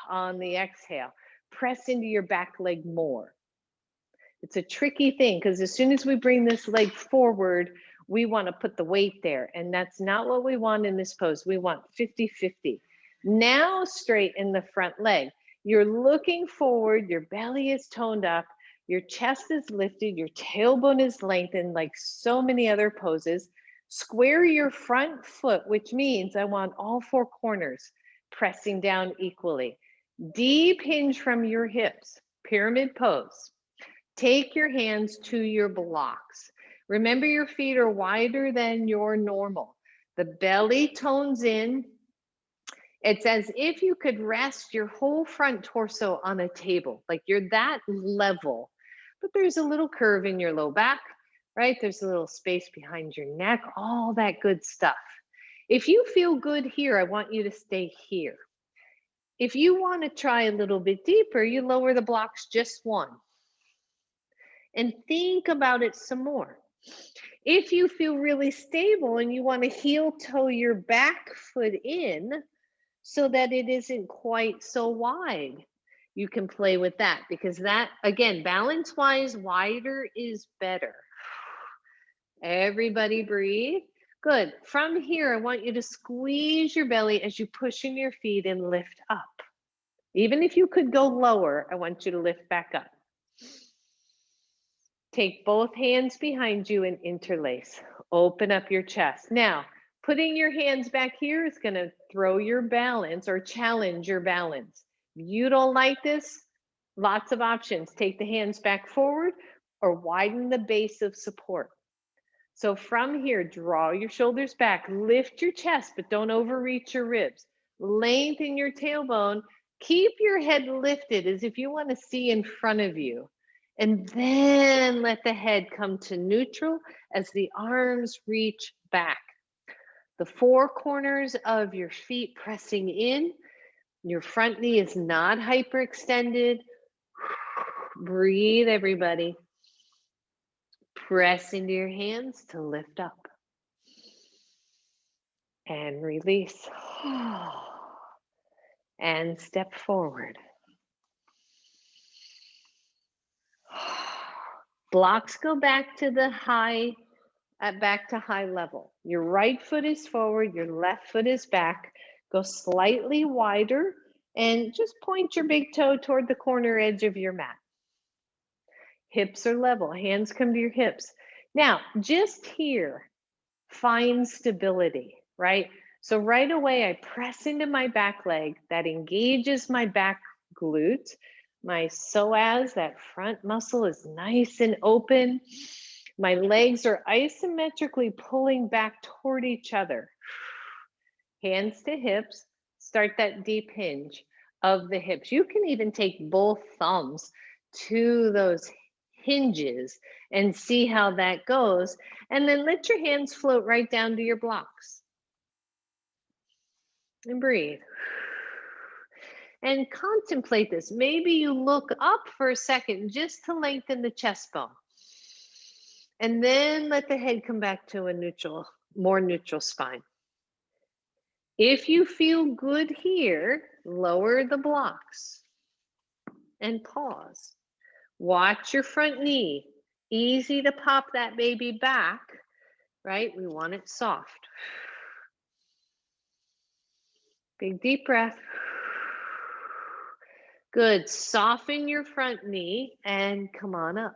on the exhale. Press into your back leg more. It's a tricky thing because as soon as we bring this leg forward, we want to put the weight there. And that's not what we want in this pose. We want 50-50. Now straighten the front leg. You're looking forward, your belly is toned up, your chest is lifted, your tailbone is lengthened like so many other poses. Square your front foot, which means I want all four corners pressing down equally. Deep hinge from your hips, pyramid pose. Take your hands to your blocks. Remember, your feet are wider than your normal. The belly tones in. It's as if you could rest your whole front torso on a table, like you're that level. But there's a little curve in your low back, right? There's a little space behind your neck, all that good stuff. If you feel good here, I want you to stay here. If you want to try a little bit deeper, you lower the blocks just one. And think about it some more. If you feel really stable and you want to heel toe your back foot in so that it isn't quite so wide, you can play with that, because that, again, balance-wise, wider is better. Everybody breathe. Good. From here, I want you to squeeze your belly as you push in your feet and lift up. Even if you could go lower, I want you to lift back up. Take both hands behind you and interlace. Open up your chest. Now, putting your hands back here is going to throw your balance or challenge your balance. If you don't like this, lots of options. Take the hands back forward or widen the base of support. So from here, draw your shoulders back, lift your chest, but don't overreach your ribs. Lengthen your tailbone. Keep your head lifted as if you want to see in front of you. And then let the head come to neutral as the arms reach back. The four corners of your feet pressing in. Your front knee is not hyperextended. Breathe, everybody. Press into your hands to lift up. And release. And step forward. Blocks go back to the high level. Your right foot is forward, your left foot is back. Go slightly wider and just point your big toe toward the corner edge of your mat. Hips are level, hands come to your hips. Now, just here, find stability, right? So right away, I press into my back leg. That engages my back glute. My psoas, that front muscle, is nice and open. My legs are isometrically pulling back toward each other. Hands to hips. Start that deep hinge of the hips. You can even take both thumbs to those hinges and see how that goes. And then let your hands float right down to your blocks. And breathe. And contemplate this. Maybe you look up for a second just to lengthen the chest bone. And then let the head come back to a neutral, more neutral spine. If you feel good here, lower the blocks and pause. Watch your front knee. Easy to pop that baby back, right? We want it soft. Big deep breath. Good. Soften your front knee and come on up.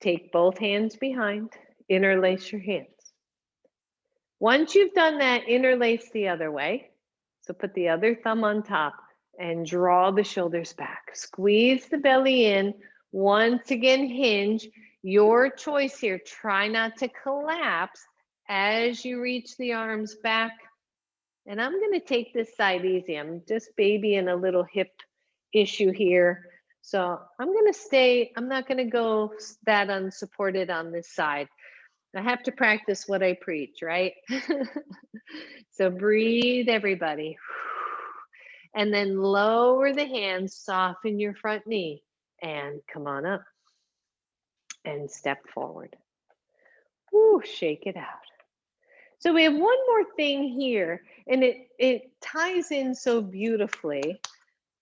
Take both hands behind. Interlace your hands. Once you've done that, interlace the other way. So put the other thumb on top and draw the shoulders back. Squeeze the belly in. Once again, hinge. Your choice here. Try not to collapse as you reach the arms back. And I'm going to take this side easy. I'm just babying a little hip issue here. So I'm going to stay. I'm not going to go that unsupported on this side. I have to practice what I preach, right? So breathe, everybody. And then lower the hands, soften your front knee, and come on up. And step forward. Woo, shake it out. So we have one more thing here, and it ties in so beautifully.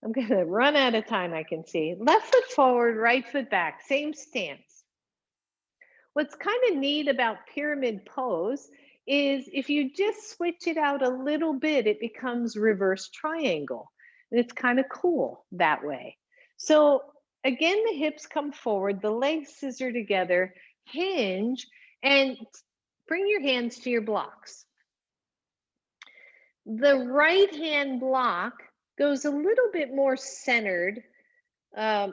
I'm going to run out of time, I can see. Left foot forward, right foot back, same stance. What's kind of neat about pyramid pose is if you just switch it out a little bit, it becomes reverse triangle. And it's kind of cool that way. So again, the hips come forward, the legs scissor together, hinge, and bring your hands to your blocks. The right hand block goes a little bit more centered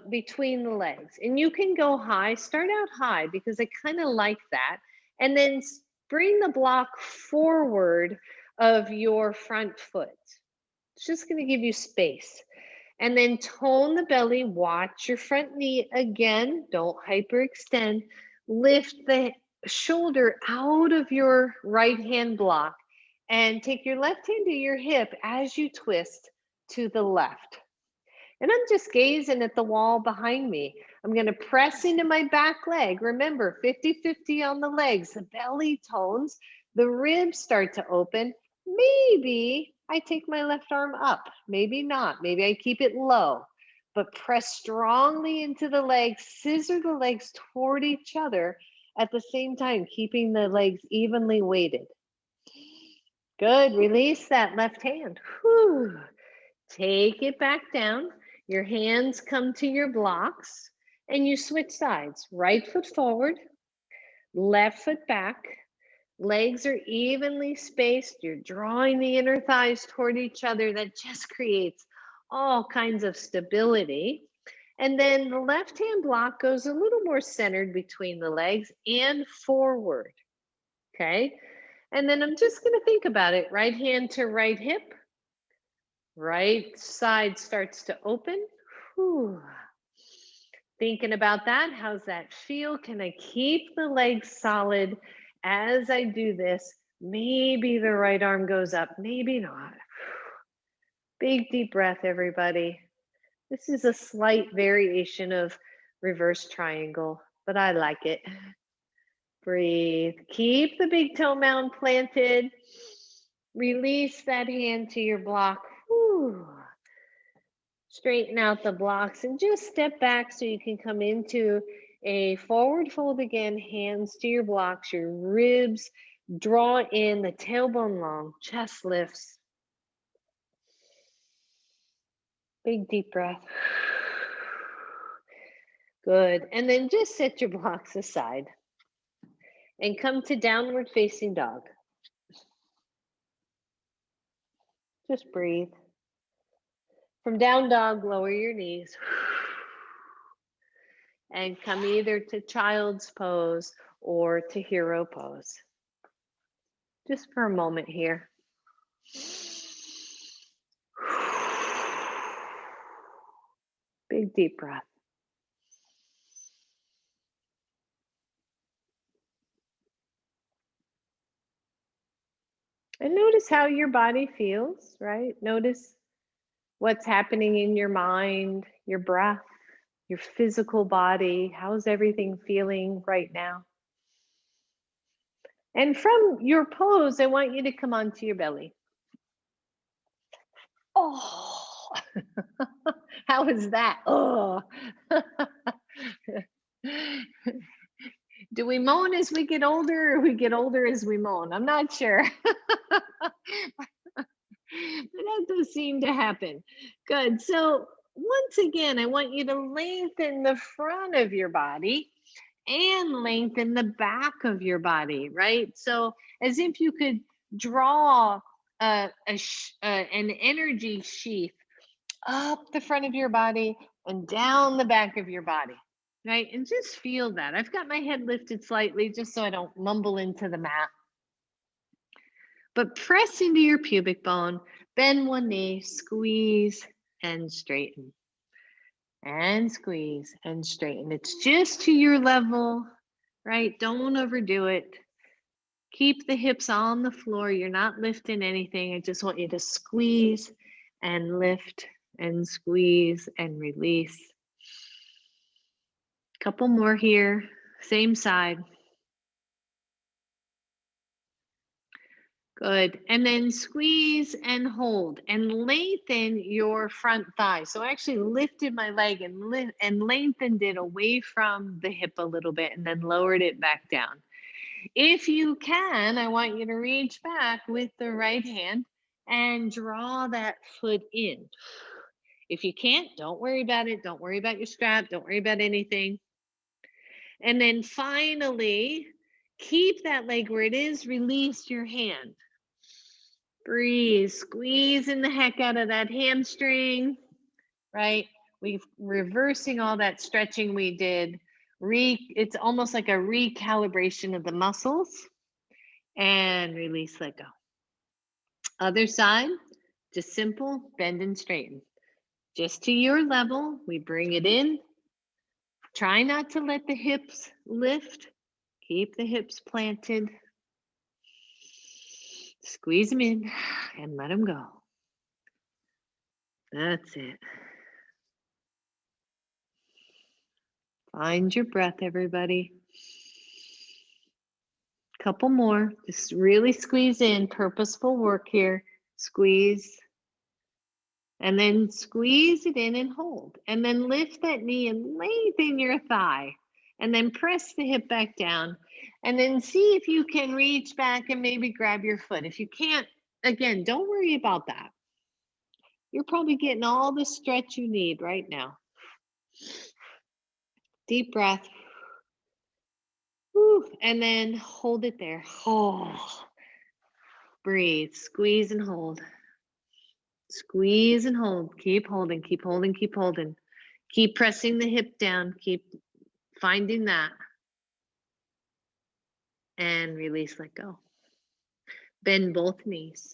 between the legs. And you can go high, start out high because I kind of like that. And then bring the block forward of your front foot. It's just going to give you space. And then tone the belly, watch your front knee again, don't hyperextend. Lift the shoulder out of your right hand block and take your left hand to your hip as you twist to the left. And I'm just gazing at the wall behind me. I'm going to press into my back leg. Remember, 50-50 on the legs. The belly tones, the ribs start to open. Maybe I take my left arm up. Maybe not. Maybe I keep it low. But press strongly into the legs. Scissor the legs toward each other at the same time, keeping the legs evenly weighted. Good. Release that left hand. Whew. Take it back down. Your hands come to your blocks and you switch sides. Right foot forward, left foot back. Legs are evenly spaced. You're drawing the inner thighs toward each other. That just creates all kinds of stability. And then the left hand block goes a little more centered between the legs and forward. Okay. And then I'm just going to think about it. Right hand to right hip. Right side starts to open. Whew. Thinking about that, how's that feel? Can I keep the legs solid as I do this? Maybe the right arm goes up, maybe not. Big deep breath, everybody. This is a slight variation of reverse triangle, but I like it. Breathe. Keep the big toe mound planted. Release that hand to your block. Whew. Straighten out the blocks and just step back so you can come into a forward fold again, hands to your blocks, your ribs draw in, the tailbone long, chest lifts. Big deep breath. Good. And then just set your blocks aside and come to downward facing dog. Just breathe. From down dog, lower your knees. And come either to child's pose or to hero pose. Just for a moment here. Big deep breath. And notice how your body feels, right? Notice what's happening in your mind, your breath, your physical body. How's everything feeling right now? And from your pose, I want you to come onto your belly. Oh, how is that? Oh. Do we moan as we get older or we get older as we moan? I'm not sure. But that does seem to happen. Good. So once again, I want you to lengthen the front of your body and lengthen the back of your body, right? So as if you could draw an energy sheath up the front of your body and down the back of your body, right? And just feel that. I've got my head lifted slightly just so I don't mumble into the mat. But press into your pubic bone, bend one knee, squeeze and straighten. And squeeze and straighten. It's just to your level, right? Don't overdo it. Keep the hips on the floor. You're not lifting anything. I just want you to squeeze and lift and squeeze and release. Couple more here, same side. Good. And then squeeze and hold and lengthen your front thigh. So I actually lifted my leg and lengthened it away from the hip a little bit and then lowered it back down. If you can, I want you to reach back with the right hand and draw that foot in. If you can't, don't worry about it. Don't worry about your strap. Don't worry about anything. And then finally, keep that leg where it is. Release your hand. Breathe, squeezing the heck out of that hamstring, right? We're reversing all that stretching we did. It's almost like a recalibration of the muscles. And release, let go. Other side, just simple, bend and straighten. Just to your level, we bring it in. Try not to let the hips lift. Keep the hips planted. Squeeze them in and let them go. That's it. Find your breath, everybody. Couple more. Just really squeeze in. Purposeful work here. Squeeze. And then squeeze it in and hold. And then lift that knee and lengthen your thigh. And then press the hip back down. And then see if you can reach back and maybe grab your foot. If you can't, again, don't worry about that. You're probably getting all the stretch you need right now. Deep breath. Whew. And then hold it there. Oh. Breathe. Squeeze and hold. Squeeze and hold. Keep holding, keep holding, keep holding. Keep pressing the hip down. Keep finding that. And release, let go. Bend both knees.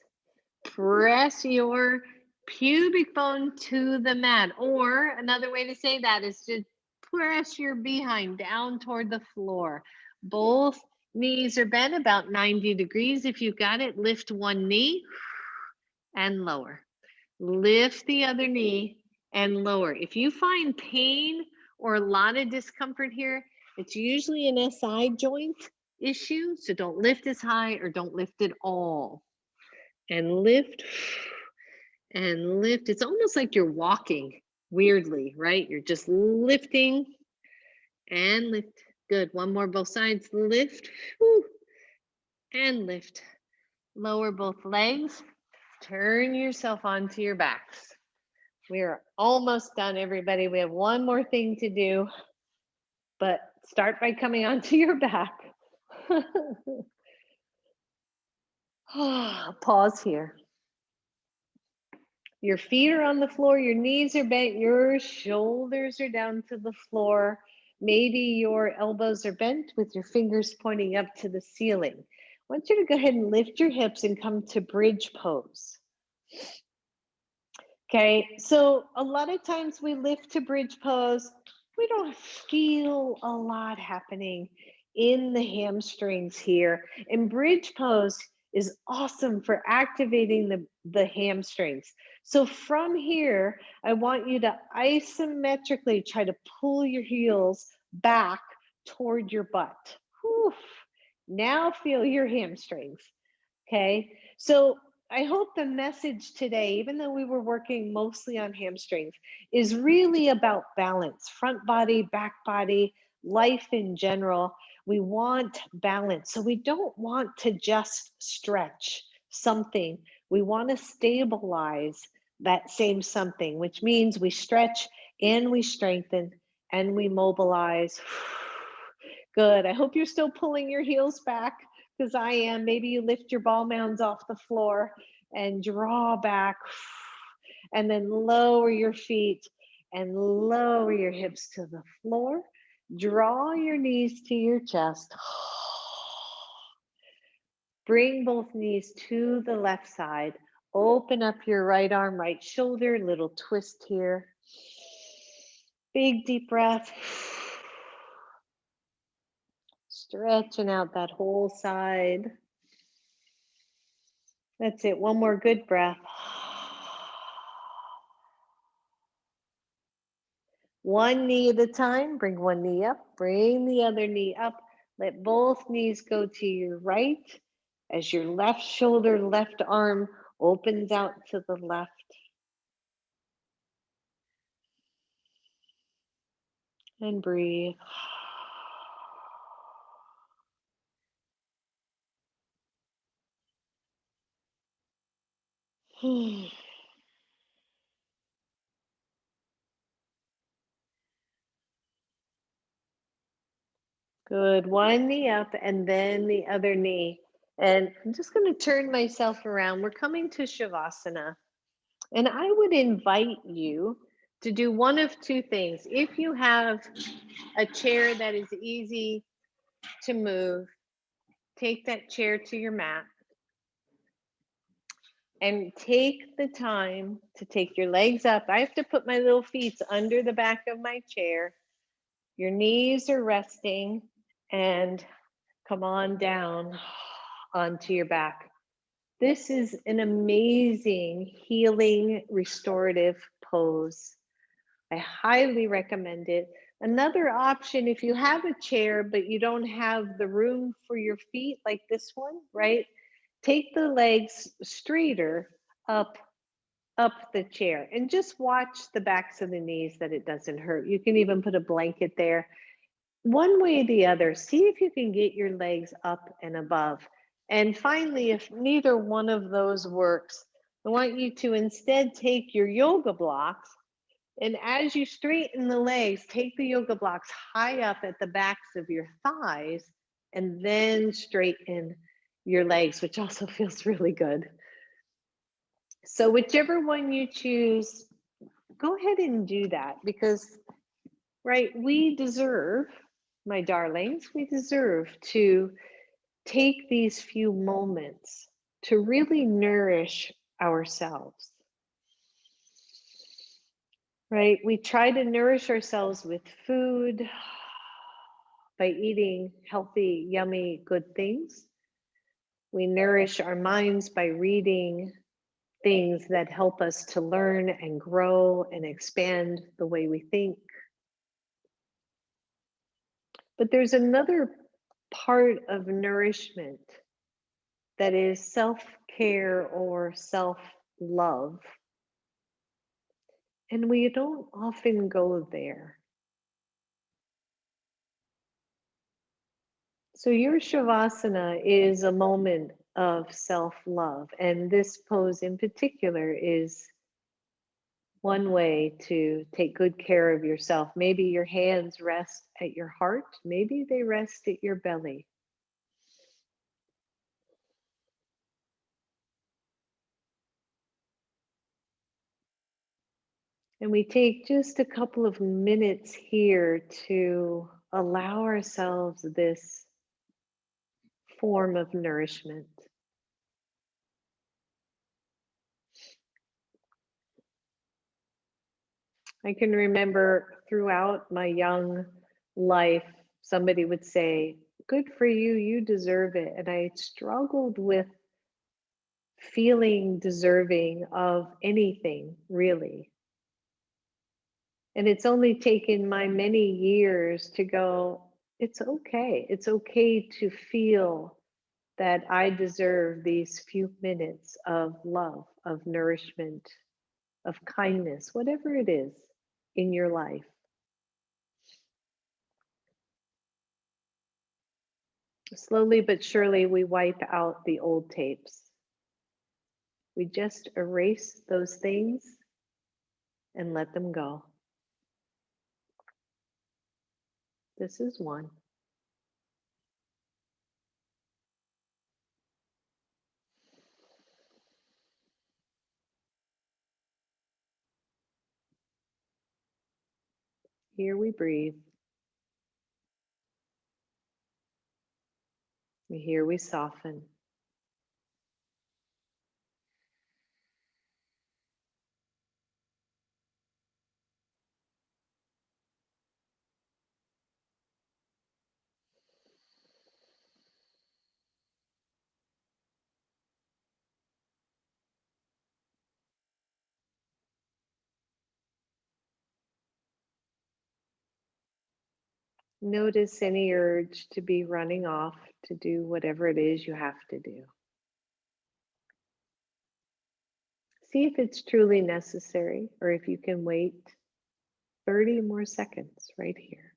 Press your pubic bone to the mat. Or another way to say that is to press your behind down toward the floor. Both knees are bent about 90 degrees. If you've got it, lift one knee and lower. Lift the other knee and lower. If you find pain or a lot of discomfort here, it's usually an SI joint issue. So don't lift as high or don't lift at all. And lift and lift. It's almost like you're walking weirdly, right? You're just lifting and lift. Good. One more, both sides. Lift and lift. Lower both legs. Turn yourself onto your backs. We are almost done, everybody. We have one more thing to do, but start by coming onto your back. Pause here. Your feet are on the floor, your knees are bent, your shoulders are down to the floor. Maybe your elbows are bent with your fingers pointing up to the ceiling. I want you to go ahead and lift your hips and come to bridge pose. Okay, so a lot of times we lift to bridge pose, we don't feel a lot happening in the hamstrings here. And bridge pose is awesome for activating the hamstrings. So from here, I want you to isometrically try to pull your heels back toward your butt. Whew. Now feel your hamstrings. Okay, so I hope the message today, even though we were working mostly on hamstrings, is really about balance, front body, back body, life in general. We want balance. So we don't want to just stretch something. We want to stabilize that same something, which means we stretch and we strengthen and we mobilize. Good. I hope you're still pulling your heels back, because I am. Maybe you lift your ball mounds off the floor and draw back, and then lower your feet and lower your hips to the floor. Draw your knees to your chest. Bring both knees to the left side. Open up your right arm, right shoulder, little twist here. Big deep breath. Stretching out that whole side. That's it. One more good breath. One knee at a time. Bring one knee up. Bring the other knee up. Let both knees go to your right as your left shoulder, left arm opens out to the left. And breathe. Good. One knee up and then the other knee. And I'm just going to turn myself around. We're coming to Shavasana. And I would invite you to do one of two things. If you have a chair that is easy to move, take that chair to your mat and take the time to take your legs up. I have to put my little feet under the back of my chair. Your knees are resting and come on down onto your back. This is an amazing healing restorative pose. I highly recommend it. Another option, if you have a chair but you don't have the room for your feet like this one, right? Take the legs straighter up the chair and just watch the backs of the knees that it doesn't hurt. You can even put a blanket there. One way or the other, see if you can get your legs up and above. And finally, if neither one of those works, I want you to instead take your yoga blocks, and as you straighten the legs, take the yoga blocks high up at the backs of your thighs, and then straighten your legs, which also feels really good. So whichever one you choose, go ahead and do that, because, right, we deserve, my darlings, we deserve to take these few moments to really nourish ourselves. Right? We try to nourish ourselves with food by eating healthy, yummy, good things. We nourish our minds by reading things that help us to learn and grow and expand the way we think. But there's another part of nourishment that is self-care or self-love. And we don't often go there. So your Shavasana is a moment of self-love. And this pose in particular is one way to take good care of yourself. Maybe your hands rest at your heart. Maybe they rest at your belly. And we take just a couple of minutes here to allow ourselves this form of nourishment. I can remember throughout my young life, somebody would say, "Good for you, you deserve it." And I struggled with feeling deserving of anything, really. And it's only taken my many years to go, it's okay. It's okay to feel that I deserve these few minutes of love, of nourishment, of kindness, whatever it is in your life. Slowly but surely, we wipe out the old tapes. We just erase those things and let them go. This is one. Here we breathe. Here we soften. Notice any urge to be running off to do whatever it is you have to do. See if it's truly necessary or if you can wait 30 more seconds right here.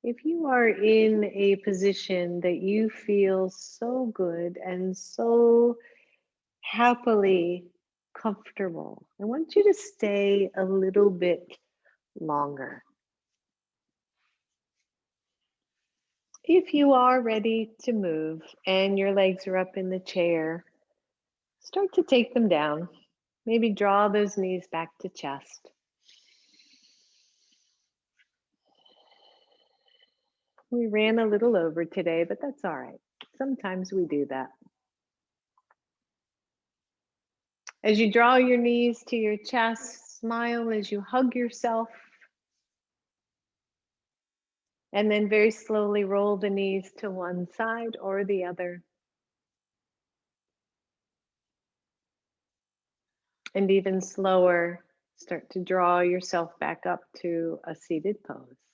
If you are in a position that you feel so good and so happily comfortable, I want you to stay a little bit longer. If you are ready to move and your legs are up in the chair, start to take them down. Maybe draw those knees back to chest. We ran a little over today, but that's all right. Sometimes we do that. As you draw your knees to your chest, smile as you hug yourself. And then very slowly roll the knees to one side or the other. And even slower, start to draw yourself back up to a seated pose.